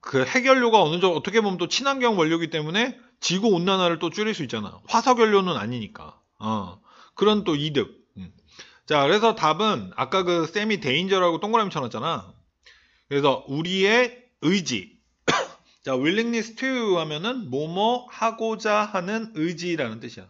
그 해결료가 어느 정도 어떻게 보면 또 친환경 원료이기 때문에 지구 온난화를 또 줄일 수 있잖아. 화석연료는 아니니까. 그런 또 이득. 자, 그래서 답은 아까 그 쌤이 데인저라고 동그라미 쳐놨잖아. 그래서 우리의 의지. 자, willingness to 하면은 뭐뭐 하고자 하는 의지라는 뜻이야.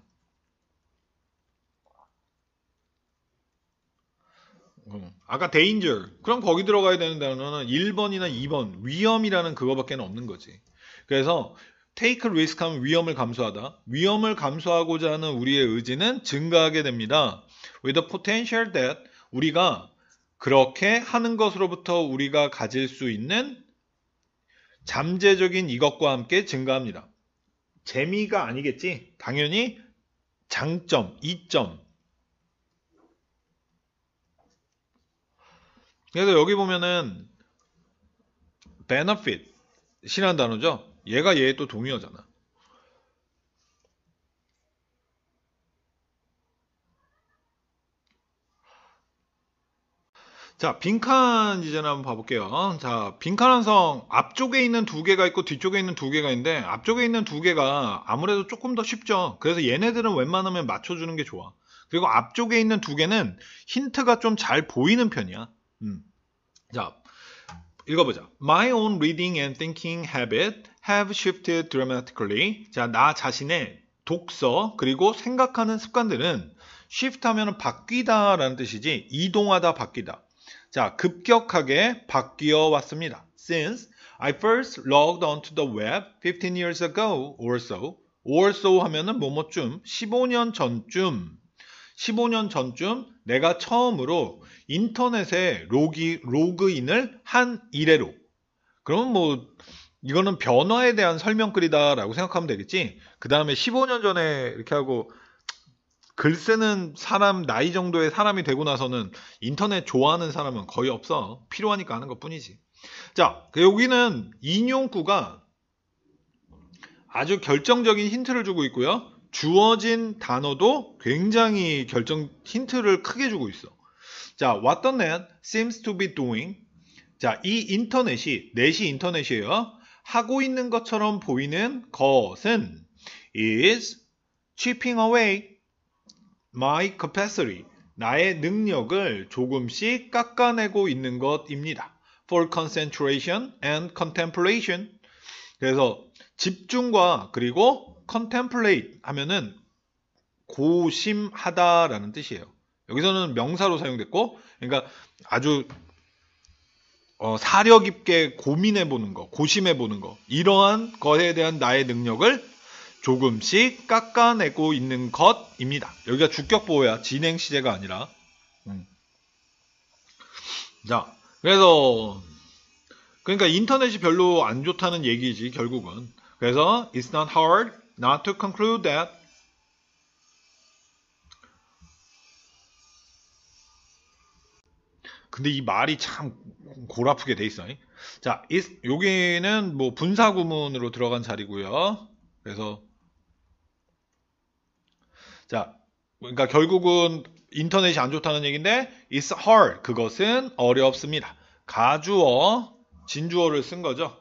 아까 danger. 그럼 거기 들어가야 되는 단어는 1번이나 2번. 위험이라는 그거밖에 없는 거지. 그래서 take risk 하면 위험을 감수하다. 위험을 감수하고자 하는 우리의 의지는 증가하게 됩니다. With the potential that 우리가 그렇게 하는 것으로부터 우리가 가질 수 있는 잠재적인 이것과 함께 증가합니다. 재미가 아니겠지? 당연히 장점, 이점. 그래서 여기 보면은 benefit이라는 단어죠. 얘가 얘의 또 동의어잖아. 자, 빈칸 이제 한번 봐볼게요. 자, 빈칸 완성 앞쪽에 있는 두 개가 있고 뒤쪽에 있는 두 개가 있는데 앞쪽에 있는 두 개가 아무래도 조금 더 쉽죠. 그래서 얘네들은 웬만하면 맞춰주는 게 좋아. 그리고 앞쪽에 있는 두 개는 힌트가 좀 잘 보이는 편이야. 자, 읽어보자. My own reading and thinking habit have shifted dramatically. 자, 나 자신의 독서 그리고 생각하는 습관들은 shift 하면 바뀌다 라는 뜻이지 이동하다 바뀌다. 자, 급격하게 바뀌어 왔습니다. Since I first logged onto the web 15 years ago or so 하면은 뭐뭐쯤 15년 전쯤 내가 처음으로 인터넷에 로그인을 한 이래로. 그러면 뭐 이거는 변화에 대한 설명글이다라고 생각하면 되겠지. 그 다음에 15년 전에 이렇게 하고 글 쓰는 사람 나이 정도의 사람이 되고 나서는 인터넷 좋아하는 사람은 거의 없어. 필요하니까 하는 것뿐이지. 자, 여기는 인용구가 아주 결정적인 힌트를 주고 있고요. 주어진 단어도 굉장히 힌트를 크게 주고 있어. 자, what the net seems to be doing. 자, 이 넷이 인터넷이에요. 하고 있는 것처럼 보이는 것은 is chipping away my capacity. 나의 능력을 조금씩 깎아내고 있는 것입니다. For concentration and contemplation. 그래서 집중과 그리고 contemplate 하면은 고심하다라는 뜻이에요. 여기서는 명사로 사용됐고, 그러니까 아주 사려 깊게 고민해 보는 거, 고심해 보는 거, 이러한 것에 대한 나의 능력을 조금씩 깎아내고 있는 것입니다. 여기가 주격 보호야. 진행 시제가 아니라. 자, 그래서 그러니까 인터넷이 별로 안 좋다는 얘기지 결국은. 그래서 it's not hard not to conclude that 근데 이 말이 참 골아프게 돼 있어. 자, 여기는 뭐 분사 구문으로 들어간 자리고요. 그래서 자, 그러니까 결국은 인터넷이 안 좋다는 얘기인데 it's hard. 그것은 어렵습니다. 가주어, 진주어를 쓴 거죠.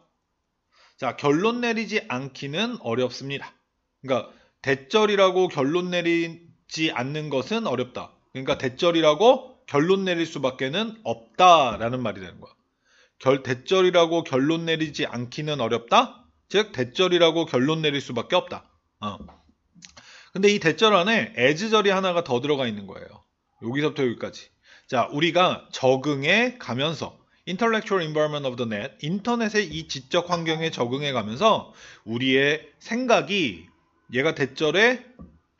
자, 결론 내리지 않기는 어렵습니다. 그러니까 대절이라고 결론 내리지 않는 것은 어렵다. 그러니까 대절이라고 결론 내릴 수밖에는 없다라는 말이 되는 거야. 대절이라고 결론 내리지 않기는 어렵다. 즉 대절이라고 결론 내릴 수밖에 없다. 근데 이 대절 안에 as절이 하나가 더 들어가 있는 거예요. 여기서부터 여기까지. 자, 우리가 적응해 가면서 intellectual environment of the net, 인터넷의 이 지적 환경에 적응해 가면서 우리의 생각이 얘가 대절에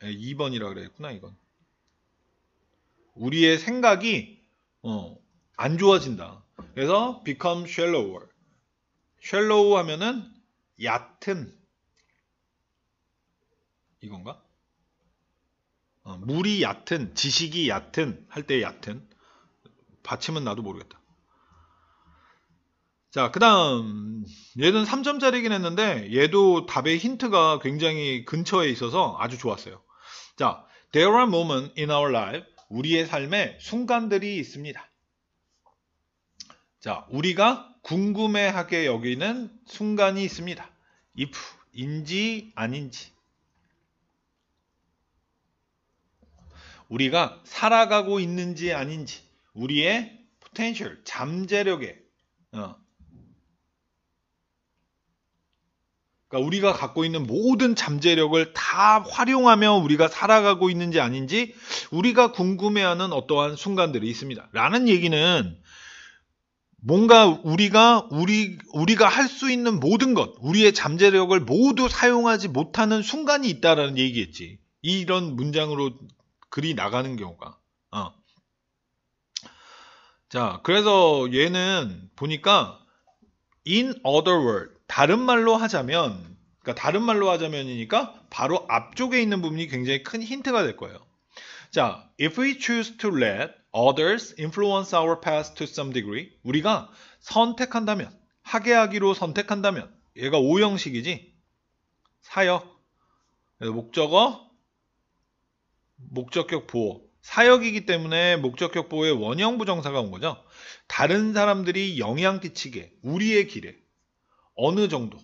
2번이라 그랬구나 이건. 우리의 생각이 안 좋아진다. 그래서 become shallower. shallow 하면은 얕은 이건가? 물이 얕은, 지식이 얕은 할 때 얕은. 받침은 나도 모르겠다. 자, 그 다음 얘는 3점짜리긴 했는데 얘도 답의 힌트가 굉장히 근처에 있어서 아주 좋았어요. 자, there are moments in our life, 우리의 삶에 순간들이 있습니다. 자, 우리가 궁금해하게 여기는 순간이 있습니다. if, 인지 아닌지. 우리가 살아가고 있는지 아닌지. 우리의 potential, 잠재력에 그러니까 우리가 갖고 있는 모든 잠재력을 다 활용하며 우리가 살아가고 있는지 아닌지 우리가 궁금해하는 어떠한 순간들이 있습니다. 라는 얘기는 뭔가 우리가 할 수 있는 모든 것, 우리의 잠재력을 모두 사용하지 못하는 순간이 있다라는 얘기겠지. 이런 문장으로 글이 나가는 경우가. 자, 그래서 얘는 보니까 in other words, 다른 말로 하자면, 그러니까 다른 말로 하자면이니까 바로 앞쪽에 있는 부분이 굉장히 큰 힌트가 될 거예요. 자, if we choose to let others influence our past to some degree, 우리가 선택한다면, 하게 하기로 선택한다면, 얘가 오형식이지, 사역, 목적어, 목적격 보호, 사역이기 때문에 목적격 보호의 원형 부정사가 온 거죠. 다른 사람들이 영향 끼치게, 우리의 길에 어느 정도.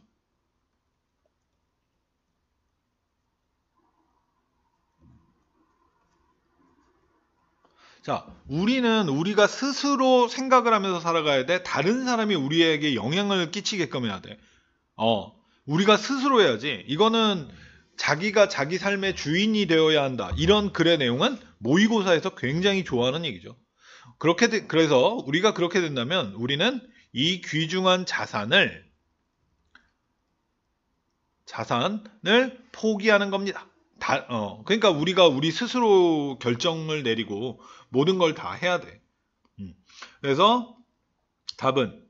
자, 우리는 우리가 스스로 생각을 하면서 살아가야 돼. 다른 사람이 우리에게 영향을 끼치게끔 해야 돼. 우리가 스스로 해야지. 이거는 자기가 자기 삶의 주인이 되어야 한다. 이런 글의 내용은 모의고사에서 굉장히 좋아하는 얘기죠. 그래서 우리가 그렇게 된다면 우리는 이 귀중한 자산을 포기하는 겁니다. 그러니까 우리가 우리 스스로 결정을 내리고 모든 걸 다 해야 돼. 그래서 답은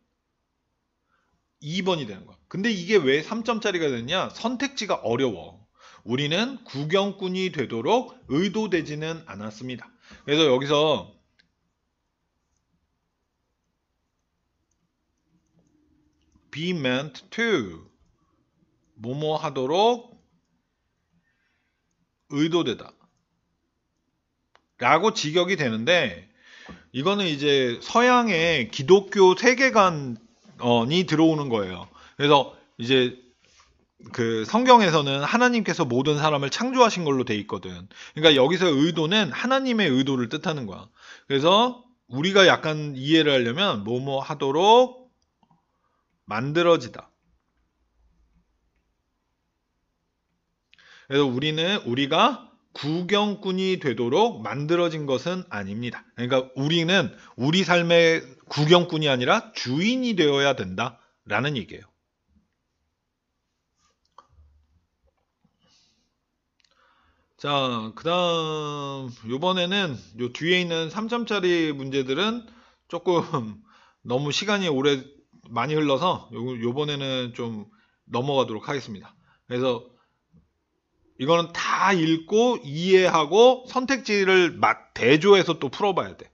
2번이 되는 거야. 근데 이게 왜 3점짜리가 됐냐? 선택지가 어려워. 우리는 구경꾼이 되도록 의도되지는 않았습니다. 그래서 여기서 be meant to 뭐뭐 하도록 의도되다 라고 직역이 되는데 이거는 이제 서양의 기독교 세계관이 들어오는 거예요. 그래서 이제 그 성경에서는 하나님께서 모든 사람을 창조하신 걸로 돼 있거든. 그러니까 여기서 의도는 하나님의 의도를 뜻하는 거야. 그래서 우리가 약간 이해를 하려면 뭐뭐 하도록 만들어지다. 그래서 우리가 구경꾼이 되도록 만들어진 것은 아닙니다. 그러니까 우리는 우리 삶의 구경꾼이 아니라 주인이 되어야 된다라는 얘기예요. 자, 그 다음, 요번에는 요 뒤에 있는 3점짜리 문제들은 조금 너무 시간이 많이 흘러서 요번에는 좀 넘어가도록 하겠습니다. 그래서 이거는 다 읽고 이해하고 선택지를 대조해서 또 풀어봐야 돼.